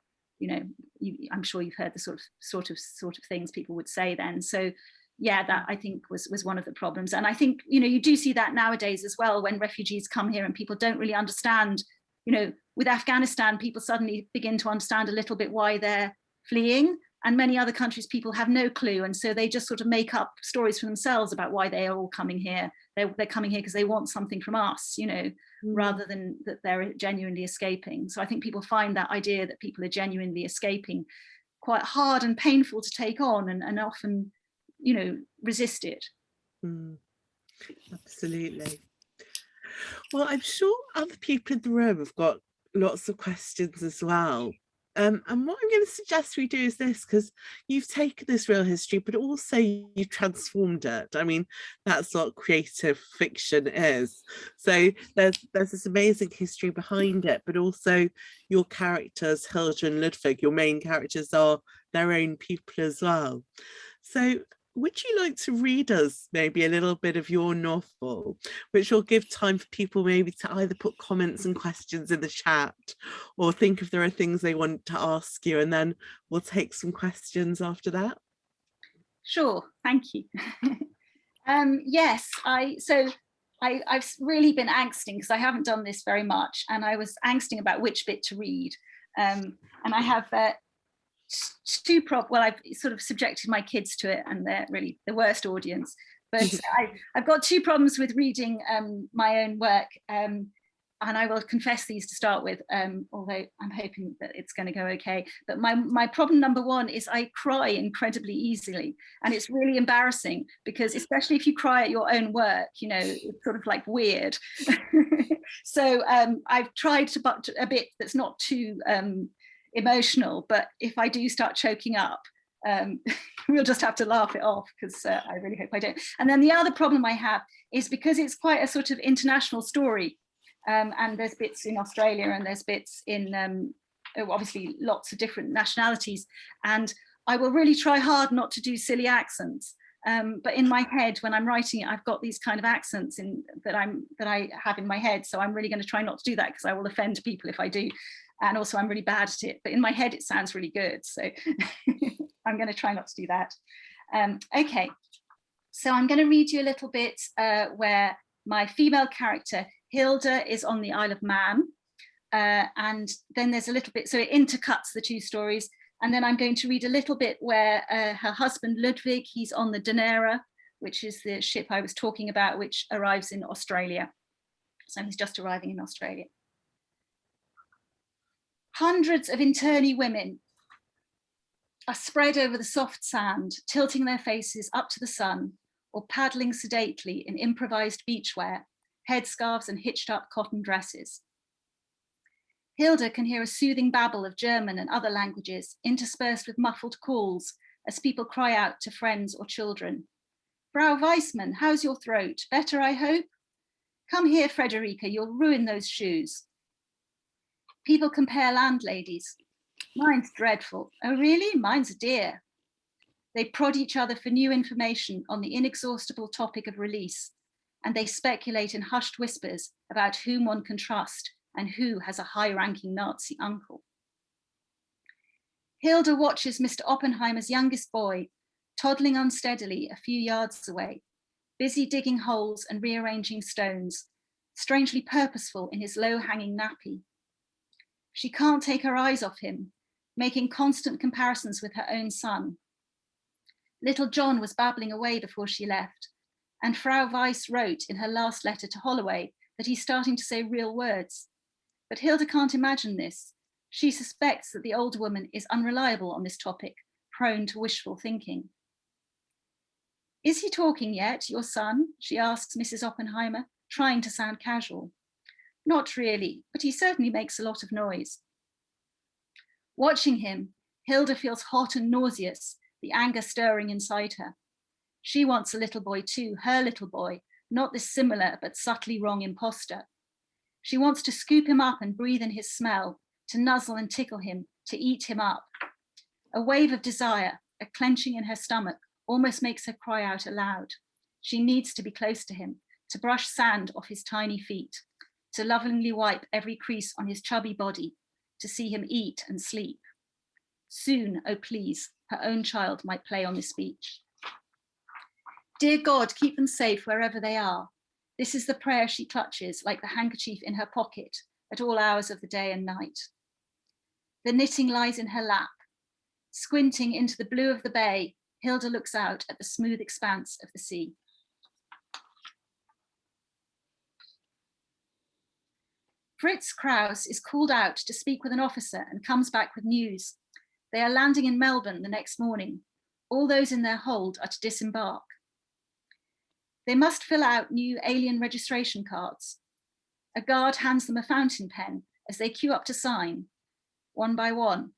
I'm sure you've heard the sort of things people would say then. So yeah, that I think was one of the problems. And I think, you do see that nowadays as well, when refugees come here and people don't really understand, with Afghanistan, people suddenly begin to understand a little bit why they're fleeing, and many other countries people have no clue, and so they just sort of make up stories for themselves about why they are all coming here. They're coming here because they want something from us, rather than that they're genuinely escaping. So I think people find that idea that people are genuinely escaping quite hard and painful to take on, and often resist it. Absolutely. Well, I'm sure other people in the room have got lots of questions as well. And what I'm going to suggest we do is this, because you've taken this real history, but also you transformed it. I mean, that's what creative fiction is. So there's this amazing history behind it, but also your characters, Hilda and Ludwig, your main characters are their own people as well. So would you like to read us maybe a little bit of your novel, which will give time for people maybe to either put comments and questions in the chat, or think if there are things they want to ask you, and then we'll take some questions after that? Sure, thank you. Yes, I've really been angsting, because I haven't done this very much, and I was angsting about which bit to read. And I have I've sort of subjected my kids to it, and they're really the worst audience, but I've got two problems with reading my own work, and I will confess these to start with, although I'm hoping that it's going to go okay. But my problem number one is I cry incredibly easily, and it's really embarrassing, because especially if you cry at your own work, it's sort of like weird. So I've tried a bit that's not too emotional, but if I do start choking up, we'll just have to laugh it off, because I really hope I don't. And then the other problem I have is, because it's quite a sort of international story, and there's bits in Australia and there's bits in obviously lots of different nationalities, and I will really try hard not to do silly accents, but in my head when I'm writing it, I've got these kind of accents that I have in my head, so I'm really going to try not to do that, because I will offend people if I do. And also I'm really bad at it, but in my head it sounds really good, so I'm going to try not to do that. Okay, so I'm going to read you a little bit where my female character Hilda is on the Isle of Man, and then there's a little bit, so it intercuts the two stories. And then I'm going to read a little bit where her husband Ludwig, he's on the Danera, which is the ship I was talking about, which arrives in Australia. So he's just arriving in Australia. Hundreds of internee women are spread over the soft sand, tilting their faces up to the sun or paddling sedately in improvised beachwear, headscarves and hitched up cotton dresses. Hilda can hear a soothing babble of German and other languages interspersed with muffled calls as people cry out to friends or children. Frau Weissmann, how's your throat? Better, I hope? Come here, Frederica, you'll ruin those shoes. People compare landladies. Mine's dreadful. Oh, really? Mine's a dear. They prod each other for new information on the inexhaustible topic of release, and they speculate in hushed whispers about whom one can trust and who has a high-ranking Nazi uncle. Hilda watches Mr. Oppenheimer's youngest boy, toddling unsteadily a few yards away, busy digging holes and rearranging stones, strangely purposeful in his low-hanging nappy. She can't take her eyes off him, making constant comparisons with her own son. Little John was babbling away before she left, and Frau Weiss wrote in her last letter to Holloway that he's starting to say real words. But Hilda can't imagine this. She suspects that the older woman is unreliable on this topic, prone to wishful thinking. Is he talking yet, your son? She asks Mrs. Oppenheimer, trying to sound casual. Not really, but he certainly makes a lot of noise. Watching him, Hilda feels hot and nauseous, the anger stirring inside her. She wants a little boy too, her little boy, not this similar but subtly wrong imposter. She wants to scoop him up and breathe in his smell, to nuzzle and tickle him, to eat him up. A wave of desire, a clenching in her stomach, almost makes her cry out aloud. She needs to be close to him, to brush sand off his tiny feet, to lovingly wipe every crease on his chubby body, to see him eat and sleep. Soon, oh please, her own child might play on this beach. Dear God, keep them safe wherever they are. This is the prayer she clutches like the handkerchief in her pocket at all hours of the day and night. The knitting lies in her lap. Squinting into the blue of the bay, Hilda looks out at the smooth expanse of the sea. Fritz Kraus is called out to speak with an officer and comes back with news. They are landing in Melbourne the next morning. All those in their hold are to disembark. They must fill out new alien registration cards. A guard hands them a fountain pen as they queue up to sign, one by one.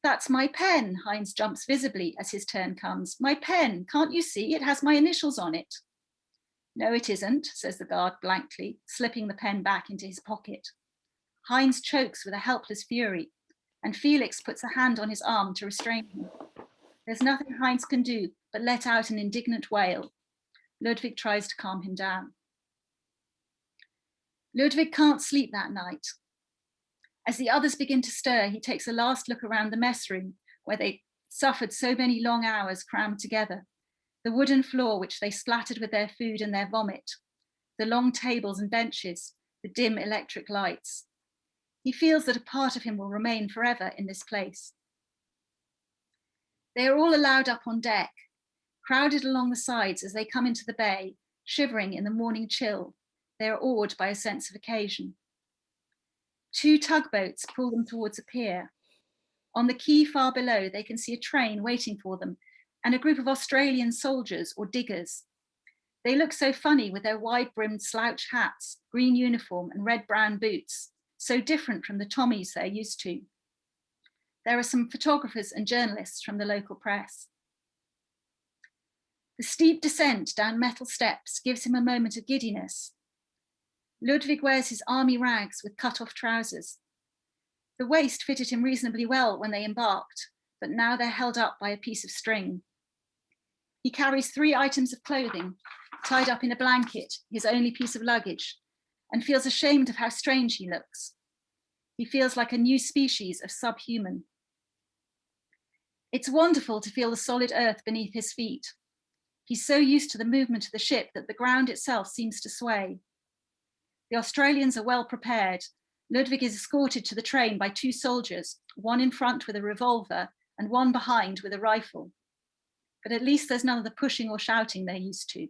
That's my pen, Heinz jumps visibly as his turn comes. My pen, can't you see? It has my initials on it. No, it isn't, says the guard blankly, slipping the pen back into his pocket. Heinz chokes with a helpless fury, and Felix puts a hand on his arm to restrain him. There's nothing Heinz can do but let out an indignant wail. Ludwig tries to calm him down. Ludwig can't sleep that night. As the others begin to stir, he takes a last look around the mess room where they suffered so many long hours crammed together. The wooden floor which they splattered with their food and their vomit, the long tables and benches, the dim electric lights. He feels that a part of him will remain forever in this place. They are all allowed up on deck, crowded along the sides as they come into the bay, shivering in the morning chill. They are awed by a sense of occasion. Two tugboats pull them towards a pier. On the quay far below, they can see a train waiting for them and a group of Australian soldiers or diggers. They look so funny with their wide-brimmed slouch hats, green uniform and red-brown boots, so different from the Tommies they're used to. There are some photographers and journalists from the local press. The steep descent down metal steps gives him a moment of giddiness. Ludwig wears his army rags with cut-off trousers. The waist fitted him reasonably well when they embarked, but now they're held up by a piece of string. He carries 3 items of clothing, tied up in a blanket, his only piece of luggage, and feels ashamed of how strange he looks. He feels like a new species of subhuman. It's wonderful to feel the solid earth beneath his feet. He's so used to the movement of the ship that the ground itself seems to sway. The Australians are well prepared, Ludwig is escorted to the train by 2 soldiers, one in front with a revolver and one behind with a rifle. But at least there's none of the pushing or shouting they're used to.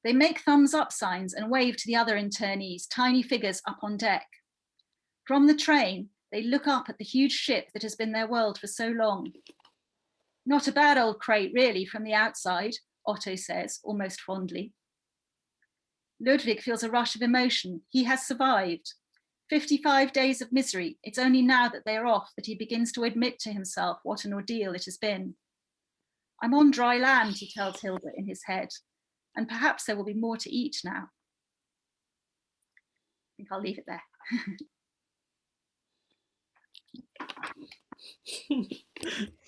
They make thumbs up signs and wave to the other internees, tiny figures up on deck. From the train, they look up at the huge ship that has been their world for so long. Not a bad old crate, really, from the outside, Otto says, almost fondly. Ludwig feels a rush of emotion. He has survived. 55 days of misery. It's only now that they are off that he begins to admit to himself what an ordeal it has been. I'm on dry land, he tells Hilda in his head, and perhaps there will be more to eat now. I think I'll leave it there.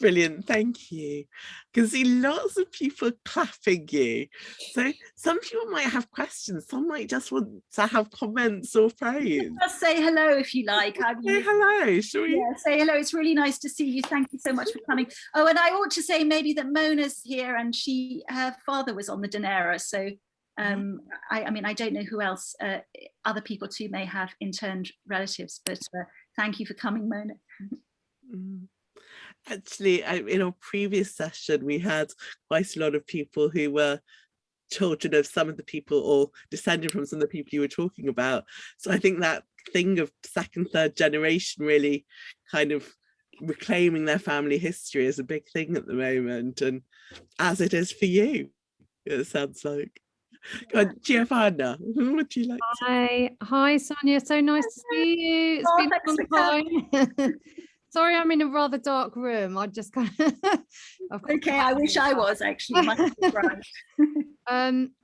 Brilliant, thank you. I can see lots of people clapping you. So some people might have questions, some might just want to have comments or praise. Just say hello if you like. Say hello, shall we? Yeah, say hello. It's really nice to see you. Thank you so much for coming. Oh, and I ought to say maybe that Mona's here, and her father was on the Danera. So I mean, I don't know who else, other people too may have interned relatives, but thank you for coming, Mona. Actually, in our previous session, we had quite a lot of people who were children of some of the people or descended from some of the people you were talking about. So I think that thing of second, third generation really kind of reclaiming their family history is a big thing at the moment, and as it is for you, it sounds like. Go on, Giovanna, who would you like to? Hi Sonia, so nice to see you. It's been a long time. Sorry, I'm in a rather dark room. I just kind of okay, I wish I was actually. I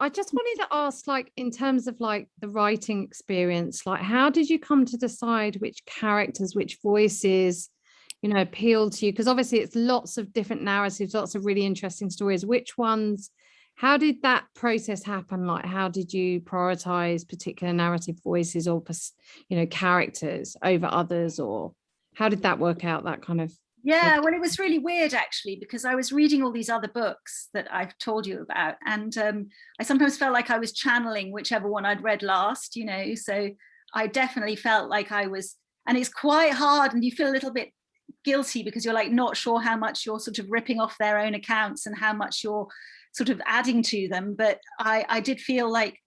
just wanted to ask, like, in terms of like the writing experience, like how did you come to decide which characters, which voices, you know, appeal to you? Because obviously it's lots of different narratives, lots of really interesting stories. Which ones, how did that process happen? Like, how did you prioritize particular narrative voices or, you know, characters over others, or how did that work out, that kind of? Yeah, well, it was really weird actually, because I was reading all these other books that I've told you about, and I sometimes felt like I was channeling whichever one I'd read last, you know, so I definitely felt like I was, and it's quite hard, and you feel a little bit guilty because you're like not sure how much you're sort of ripping off their own accounts and how much you're sort of adding to them. But I did feel like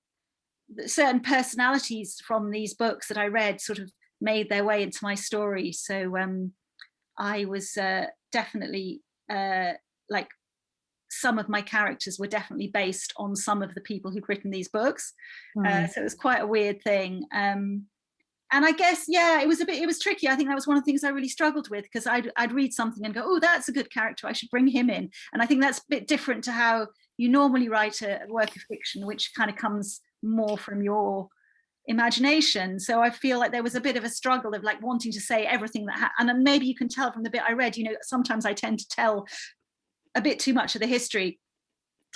certain personalities from these books that I read sort of made their way into my story. So I was definitely like, some of my characters were definitely based on some of the people who'd written these books. So it was quite a weird thing. And I guess, yeah, it was tricky. I think that was one of the things I really struggled with, because I'd read something and go, oh, that's a good character, I should bring him in. And I think that's a bit different to how you normally write a work of fiction, which kind of comes more from your imagination. So I feel like there was a bit of a struggle of like wanting to say everything that and maybe you can tell from the bit I read, you know, sometimes I tend to tell a bit too much of the history,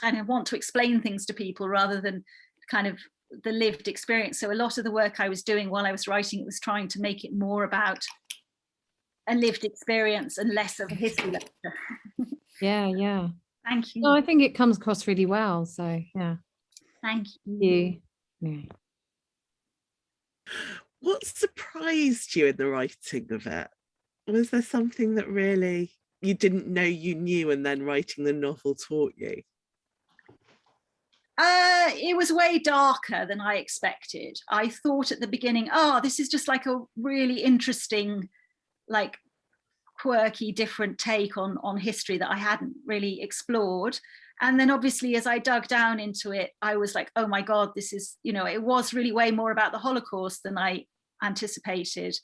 and I want to explain things to people rather than kind of the lived experience. So a lot of the work I was doing while I was writing it was trying to make it more about a lived experience and less of a history lecture. Yeah. Thank you. No, I think it comes across really well, so yeah. Thank you. Yeah. What surprised you in the writing of it? Was there something that really you didn't know you knew and then writing the novel taught you? It was way darker than I expected. I thought at the beginning, oh, this is just like a really interesting, like quirky, different take on history that I hadn't really explored. And then obviously as I dug down into it, I was like, oh my God, this is, you know, it was really way more about the Holocaust than I anticipated.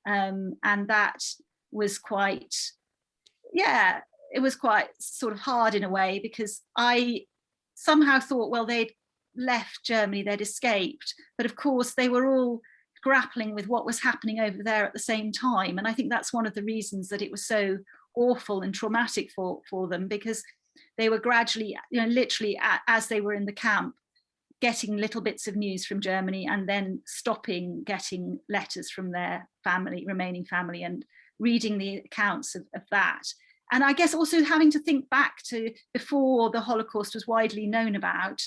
And that was quite, yeah, it was quite sort of hard in a way, because I somehow thought, well, they'd left Germany, they'd escaped, but of course they were all grappling with what was happening over there at the same time. And I think that's one of the reasons that it was so awful and traumatic for them, because they were gradually, you know, literally as they were in the camp, getting little bits of news from Germany and then stopping getting letters from their family, remaining family, and reading the accounts of that. And I guess also having to think back to before the Holocaust was widely known about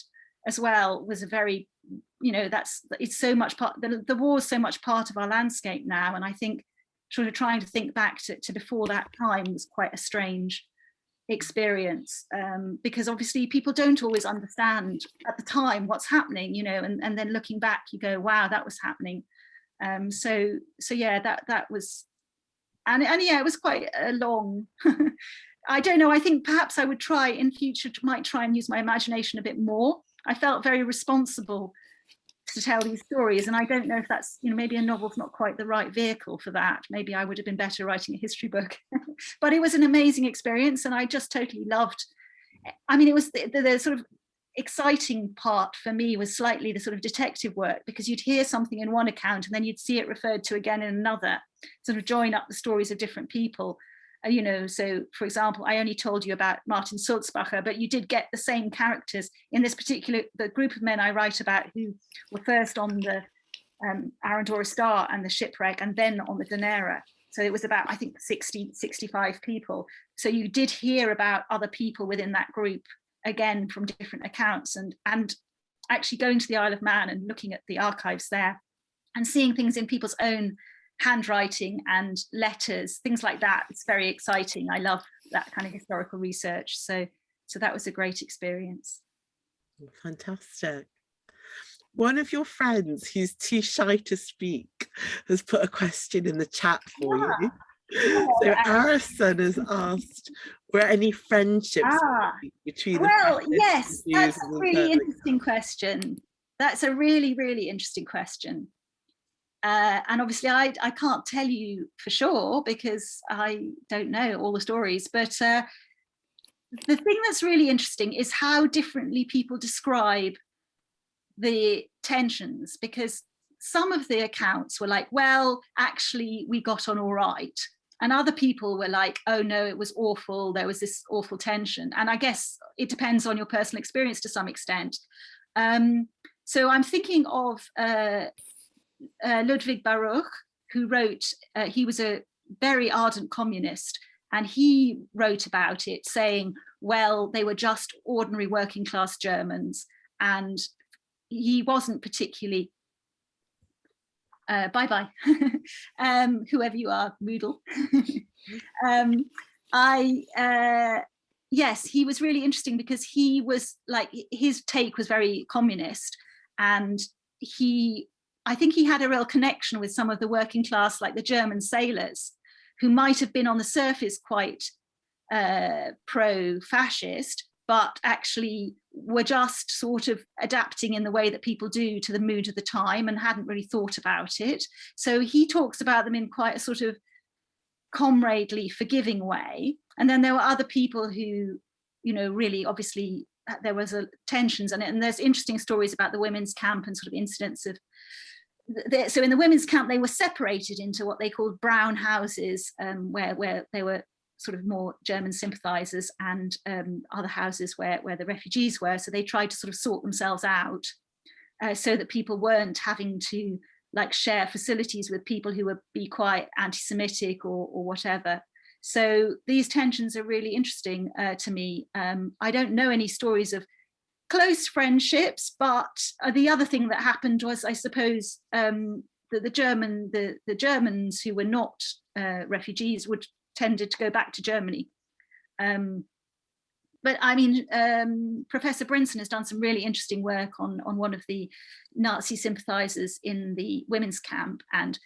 as well was a very it's so much part, the war is so much part of our landscape now. And I think sort of trying to think back to before that time was quite a strange experience, because obviously people don't always understand at the time what's happening, and then looking back you go, wow, that was happening. So yeah, that was, and yeah, it was quite a long I don't know, I think perhaps I would try in future, might try and use my imagination a bit more. I felt very responsible to tell these stories, and I don't know if that's, maybe a novel's not quite the right vehicle for that. Maybe I would have been better writing a history book. But it was an amazing experience, and I just totally loved, I mean, it was the sort of exciting part for me was slightly the sort of detective work, because you'd hear something in one account and then you'd see it referred to again in another, sort of join up the stories of different people. So for example, I only told you about Martin Sulzbacher, but you did get the same characters in this particular, the group of men I write about who were first on the Arandora Star and the shipwreck, and then on the Danera. So it was about, I think, 65 people. So you did hear about other people within that group, again, from different accounts, and actually going to the Isle of Man and looking at the archives there and seeing things in people's own handwriting and letters, things like that. It's very exciting. I love that kind of historical research. So that was a great experience. Fantastic. One of your friends who's too shy to speak has put a question in the chat for you. So Alison has asked, were any friendships between yes, that's a really interesting question. That's a really, really interesting question. And obviously I can't tell you for sure because I don't know all the stories, but the thing that's really interesting is how differently people describe the tensions, because some of the accounts were like, well, actually we got on all right, and other people were like, oh no, it was awful, there was this awful tension. And I guess it depends on your personal experience to some extent. So I'm thinking of Ludwig Baruch, who wrote, he was a very ardent communist, and he wrote about it saying, well, they were just ordinary working class Germans, and he wasn't particularly, bye-bye, whoever you are, Moodle. Yes, he was really interesting because he was like, his take was very communist, and I think he had a real connection with some of the working class, like the German sailors, who might have been on the surface quite pro-fascist, but actually were just sort of adapting in the way that people do to the mood of the time and hadn't really thought about it. So he talks about them in quite a sort of comradely, forgiving way. And then there were other people who, really obviously there was tensions, and there's interesting stories about the women's camp and sort of incidents of, so in the women's camp, they were separated into what they called brown houses, where they were sort of more German sympathizers, and other houses where the refugees were. So they tried to sort of sort themselves out so that people weren't having to like share facilities with people who would be quite anti-Semitic or whatever. So these tensions are really interesting to me. I don't know any stories of close friendships, but the other thing that happened was, I suppose, the Germans who were not refugees tended to go back to Germany. But I mean, Professor Brinson has done some really interesting work on one of the Nazi sympathizers in the women's camp, and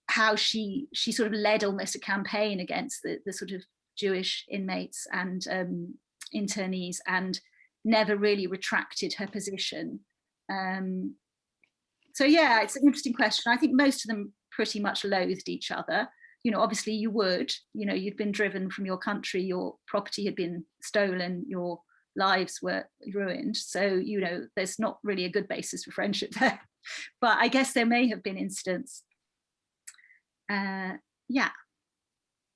how she sort of led almost a campaign against the sort of Jewish inmates and internees, and never really retracted her position. So yeah, it's an interesting question. I think most of them pretty much loathed each other. Obviously you would, you'd been driven from your country, your property had been stolen, your lives were ruined. So, there's not really a good basis for friendship there. But I guess there may have been incidents. Yeah.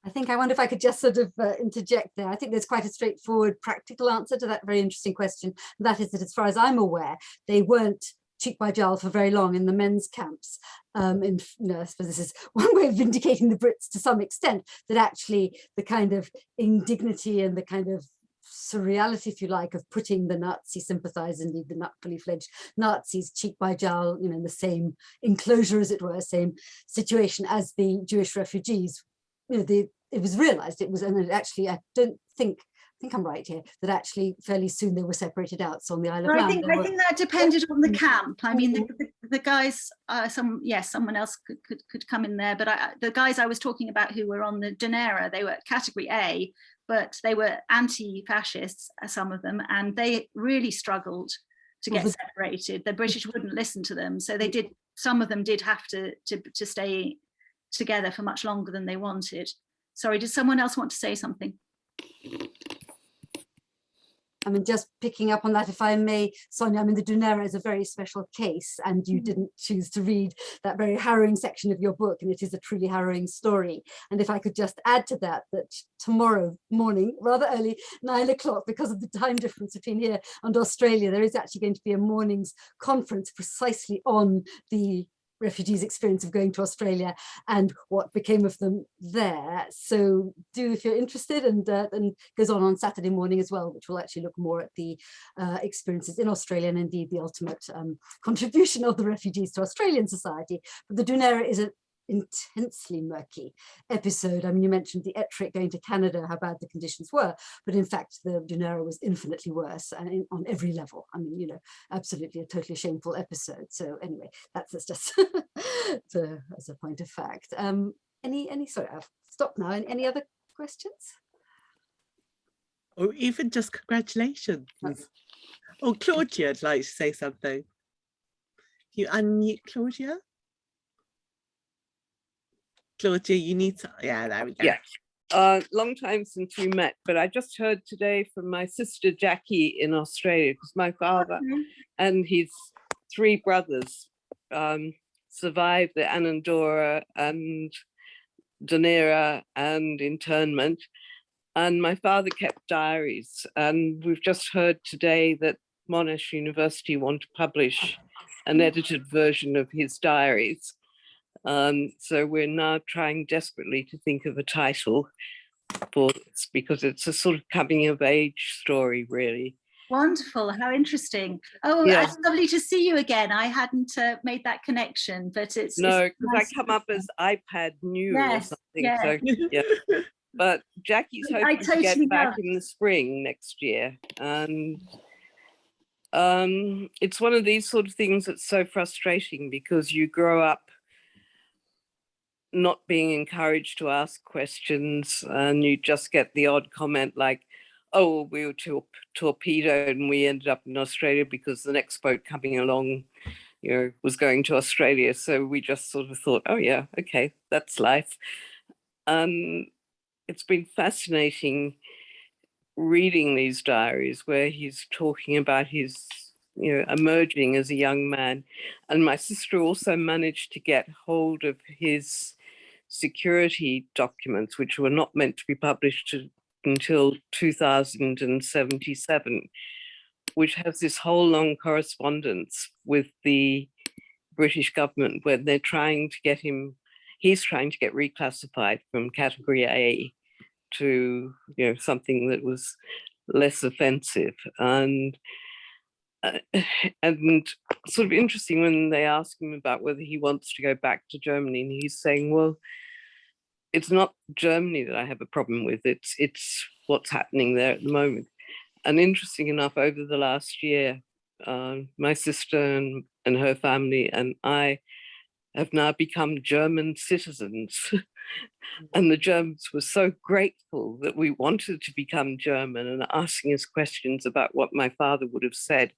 I wonder if I could just sort of interject there. I think there's quite a straightforward, practical answer to that very interesting question. And that is that, as far as I'm aware, they weren't cheek by jowl for very long in the men's camps. I suppose this is one way of vindicating the Brits to some extent, that actually the kind of indignity and the kind of surreality, if you like, of putting the Nazi sympathizers, indeed the fully fledged Nazis, cheek by jowl, in the same enclosure, as it were, same situation as the Jewish refugees. It was realized, and it actually, I think I'm right here, that actually fairly soon they were separated out. So on the Isle of Man, I think that depended on the camp. I mean, the guys, someone else could come in there, but the guys I was talking about who were on the Dunera, they were category A, but they were anti-fascists, some of them, and they really struggled to get separated. The British wouldn't listen to them, so some of them did have to stay together for much longer than they wanted. Sorry, did someone else want to say something? I mean, just picking up on that, if I may, Sonia, I mean, the Dunera is a very special case, and you didn't choose to read that very harrowing section of your book, and it is a truly harrowing story. And if I could just add to that, that tomorrow morning, rather early, 9 o'clock, because of the time difference between here and Australia, there is actually going to be a morning's conference precisely on the refugees' experience of going to Australia and what became of them there. So do, if you're interested, and goes on Saturday morning as well, which will actually look more at the experiences in Australia and indeed the ultimate contribution of the refugees to Australian society. But the Dunera is an intensely murky episode. I mean, you mentioned the Ettrick going to Canada, how bad the conditions were, but in fact the Dunera was infinitely worse, and on every level. I mean, absolutely a totally shameful episode. So anyway, that's just as a point of fact. Sorry, I've stopped now. Any other questions? Or even just congratulations. Oh, Claudia'd like to say something. You unmute, Claudia? Claudia, you need to, there we go. Yeah, long time since we met, but I just heard today from my sister Jackie in Australia, because my father and his 3 brothers survived the Anandora and Dunera and internment, and my father kept diaries, and we've just heard today that Monash University want to publish an edited version of his diaries. So we're now trying desperately to think of a title for this, because it's a sort of coming of age story, really. Wonderful, how interesting. Oh, Yeah. It's lovely to see you again. I hadn't made that connection, but it's because nice I come up as iPad new or something. Yeah. So yeah. But Jackie's hoping to get back in the spring next year, and it's one of these sort of things that's so frustrating, because you grow up not being encouraged to ask questions, and you just get the odd comment like, oh, we were torpedoed and we ended up in Australia because the next boat coming along, was going to Australia. So we just sort of thought, oh yeah, okay, that's life. It's been fascinating reading these diaries where he's talking about his emerging as a young man. And my sister also managed to get hold of his security documents, which were not meant to be published until 2077, which has this whole long correspondence with the British government where he's trying to get reclassified from category A to something that was less offensive. And sort of interesting when they ask him about whether he wants to go back to Germany, and he's saying, well, it's not Germany that I have a problem with, it's what's happening there at the moment. And interesting enough, over the last year, my sister and her family and I have now become German citizens. And the Germans were so grateful that we wanted to become German and asking us questions about what my father would have said.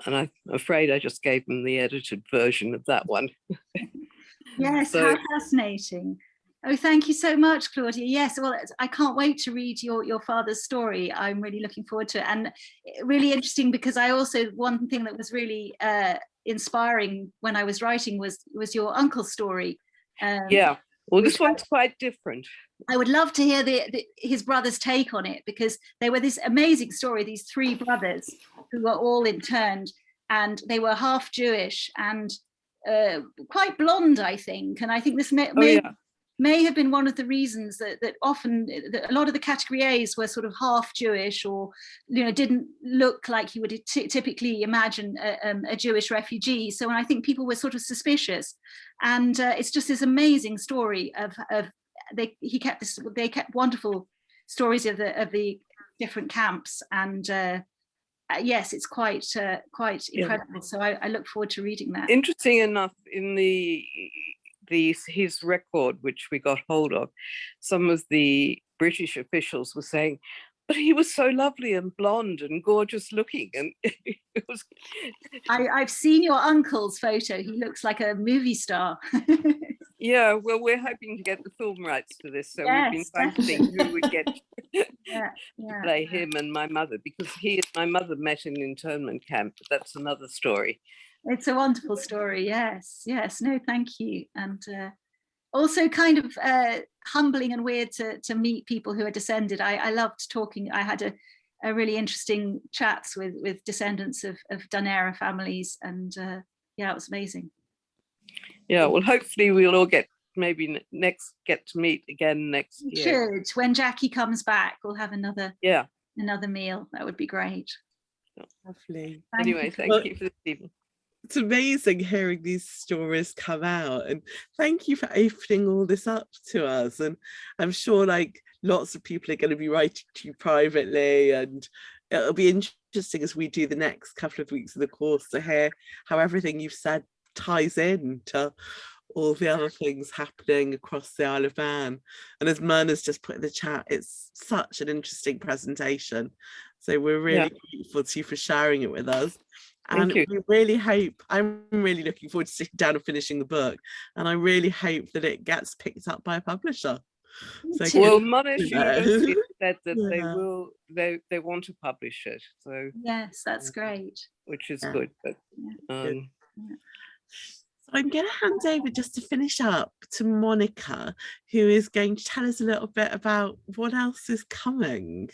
And I'm afraid I just gave them the edited version of that one. Yes, how fascinating. Oh, thank you so much, Claudia. Yes, well, I can't wait to read your father's story. I'm really looking forward to it. And really interesting, because one thing that was really inspiring when I was writing was your uncle's story. Yeah, well, this one's quite different. I would love to hear his brother's take on it, because they were this amazing story, these 3 brothers who were all interned, and they were half Jewish and quite blonde, I think. And I think this may may have been one of the reasons that often a lot of the category A's were sort of half Jewish, or didn't look like you would typically imagine a Jewish refugee. So I think people were sort of suspicious, and it's just this amazing story of they kept wonderful stories of the different camps, and yes, it's quite incredible. So I look forward to reading that. Interesting enough, in his record, which we got hold of, some of the British officials were saying, but he was so lovely and blonde and gorgeous looking, and it was. I've seen your uncle's photo. He looks like a movie star. Yeah, well, we're hoping to get the film rights for this, so yes, we've been trying to think who would get to play him and my mother, because he and my mother met in the internment camp, but that's another story. It's a wonderful story. Yes, no, thank you. And also kind of humbling and weird to meet people who are descended. I loved talking. I had a really interesting chats with descendants of Dunera families, and it was amazing. Yeah, well, hopefully we'll all get to meet again next year. Should. When Jackie comes back, we'll have another meal. That would be great. Lovely. Thank you for this evening. It's amazing hearing these stories come out, and thank you for opening all this up to us. And I'm sure lots of people are going to be writing to you privately, and it'll be interesting as we do the next couple of weeks of the course to hear how everything you've said ties in to all the other things happening across the Isle of Man. And as Myrna's just put in the chat, it's such an interesting presentation. So we're really grateful to you for sharing it with us. And we really hope, I'm really looking forward to sitting down and finishing the book, and I really hope that it gets picked up by a publisher. So well, Monash University said that they want to publish it. So yes, that's great. Which is good. But so I'm going to hand over just to finish up to Monica, who is going to tell us a little bit about what else is coming.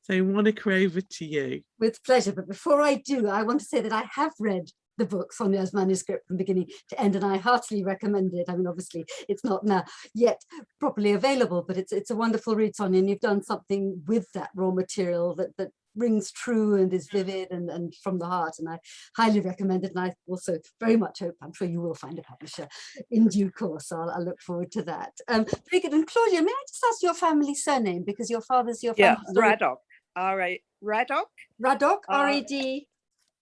So Monica, over to you. With pleasure. But before I do, I want to say that I have read the book, Sonia's manuscript, from beginning to end, and I heartily recommend it. I mean, obviously, it's not now yet properly available, but it's a wonderful read, Sonia, and you've done something with that raw material that rings true and is vivid and from the heart, and I highly recommend it. And I also very much hope, I'm sure you will find a publisher in due course. I'll look forward to that. Very good. And Claudia, may I just ask your family surname, because your father's your family? Yeah, Radok. Radok. Radok, R-A-D.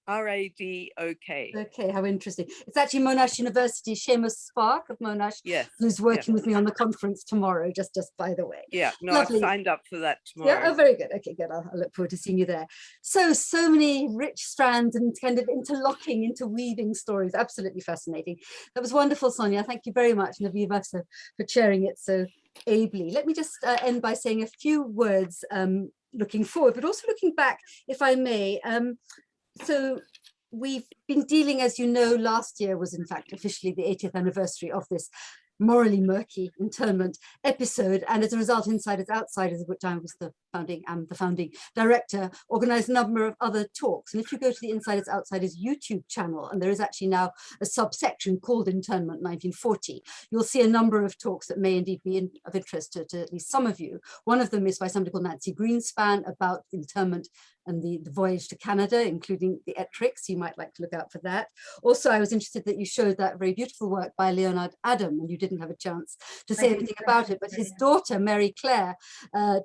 R-A-D-O-K. Okay, how interesting. It's actually Monash University, Seamus Spark of Monash, who's working with me on the conference tomorrow, just by the way. Yeah, no, lovely. I've signed up for that tomorrow. Yeah, oh, very good. Okay, good. I'll look forward to seeing you there. So many rich strands and kind of interweaving stories. Absolutely fascinating. That was wonderful, Sonia. Thank you very much, Naviva, for sharing it so ably. Let me just end by saying a few words looking forward, but also looking back, if I may. So we've been dealing, as you know, last year was in fact officially the 80th anniversary of this morally murky internment episode, and as a result, Insiders Outsiders, of which I was the founding director, organized a number of other talks. And if you go to the Insiders Outsiders YouTube channel, and there is actually now a subsection called Internment 1940, you'll see a number of talks that may indeed be of interest to at least some of you. One of them is by somebody called Nancy Greenspan about internment and the voyage to Canada, including the Ettricks. You might like to look out for that. Also, I was interested that you showed that very beautiful work by Leonard Adam, and you didn't have a chance to say anything about it, but his daughter, Mary Claire,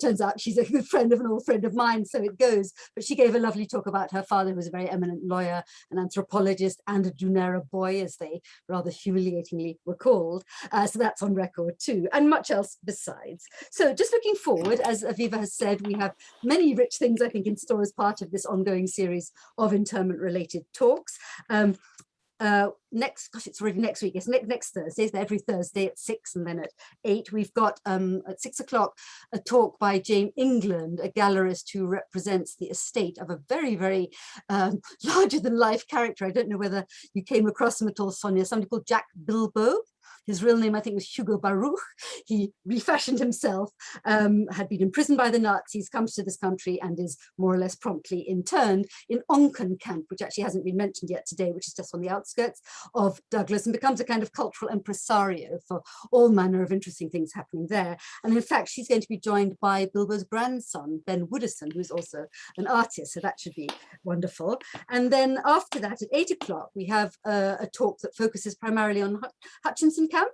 turns out she's a good friend of an old friend of mine, so it goes. But she gave a lovely talk about her father, who was a very eminent lawyer, an anthropologist, and a Dunera boy, as they rather humiliatingly were called. So that's on record too, and much else besides. So just looking forward, as Aviva has said, we have many rich things, I think, in store as part of this ongoing series of internment-related talks. It's already next week. It's next Thursday. So every Thursday at 6 and then at 8. We've got at 6 o'clock a talk by Jane England, a gallerist who represents the estate of a very, very larger than life character. I don't know whether you came across him at all, Sonia. Somebody called Jack Bilbo. His real name, I think, was Hugo Baruch. He refashioned himself, had been imprisoned by the Nazis, comes to this country and is more or less promptly interned in Onken camp, which actually hasn't been mentioned yet today, which is just on the outskirts of Douglas, and becomes a kind of cultural impresario for all manner of interesting things happening there. And in fact, she's going to be joined by Bilbo's grandson, Ben Woodison, who's also an artist, so that should be wonderful. And then after that, at 8 o'clock, we have a talk that focuses primarily on Hutchinson camp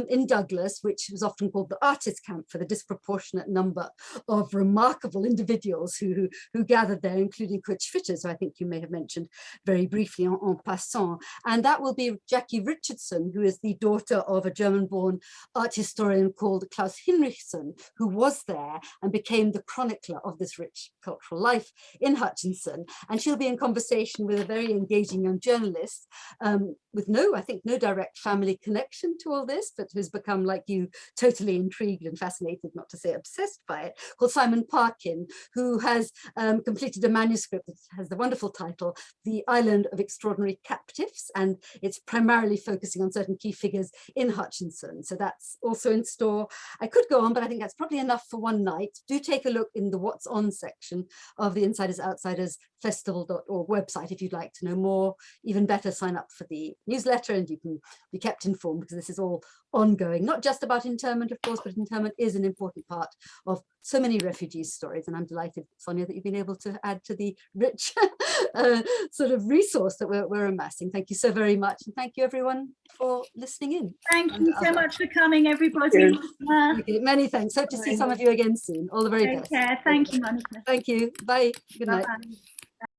in Douglas, which was often called the artist camp for the disproportionate number of remarkable individuals who gathered there, including Kurt Schwitters, who I think you may have mentioned very briefly en passant. And that will be Jackie Richardson, who is the daughter of a German-born art historian called Klaus Hinrichsen, who was there and became the chronicler of this rich cultural life in Hutchinson. And she'll be in conversation with a very engaging young journalist with I think no direct family connection to all this, but who's become, like you, totally intrigued and fascinated, not to say obsessed by it, called Simon Parkin, who has completed a manuscript that has the wonderful title, The Island of Extraordinary Captives, and it's primarily focusing on certain key figures in Hutchinson. So that's also in store. I could go on, but I think that's probably enough for one night. Do take a look in the What's On section of the Insiders Outsiders Festival.org website if you'd like to know more. Even better, sign up for the newsletter and you can be kept informed, because this is all ongoing, not just about internment, of course, but internment is an important part of so many refugees' stories. And I'm delighted, Sonia, that you've been able to add to the rich sort of resource that we're amassing. Thank you so very much. And thank you, everyone, for listening in. Thank you so much for coming, everybody. Okay, many thanks. Hope to see some of you again soon. All the very best. Take care. Thank you, Monica. Thank you. Bye. Good night. Bye-bye.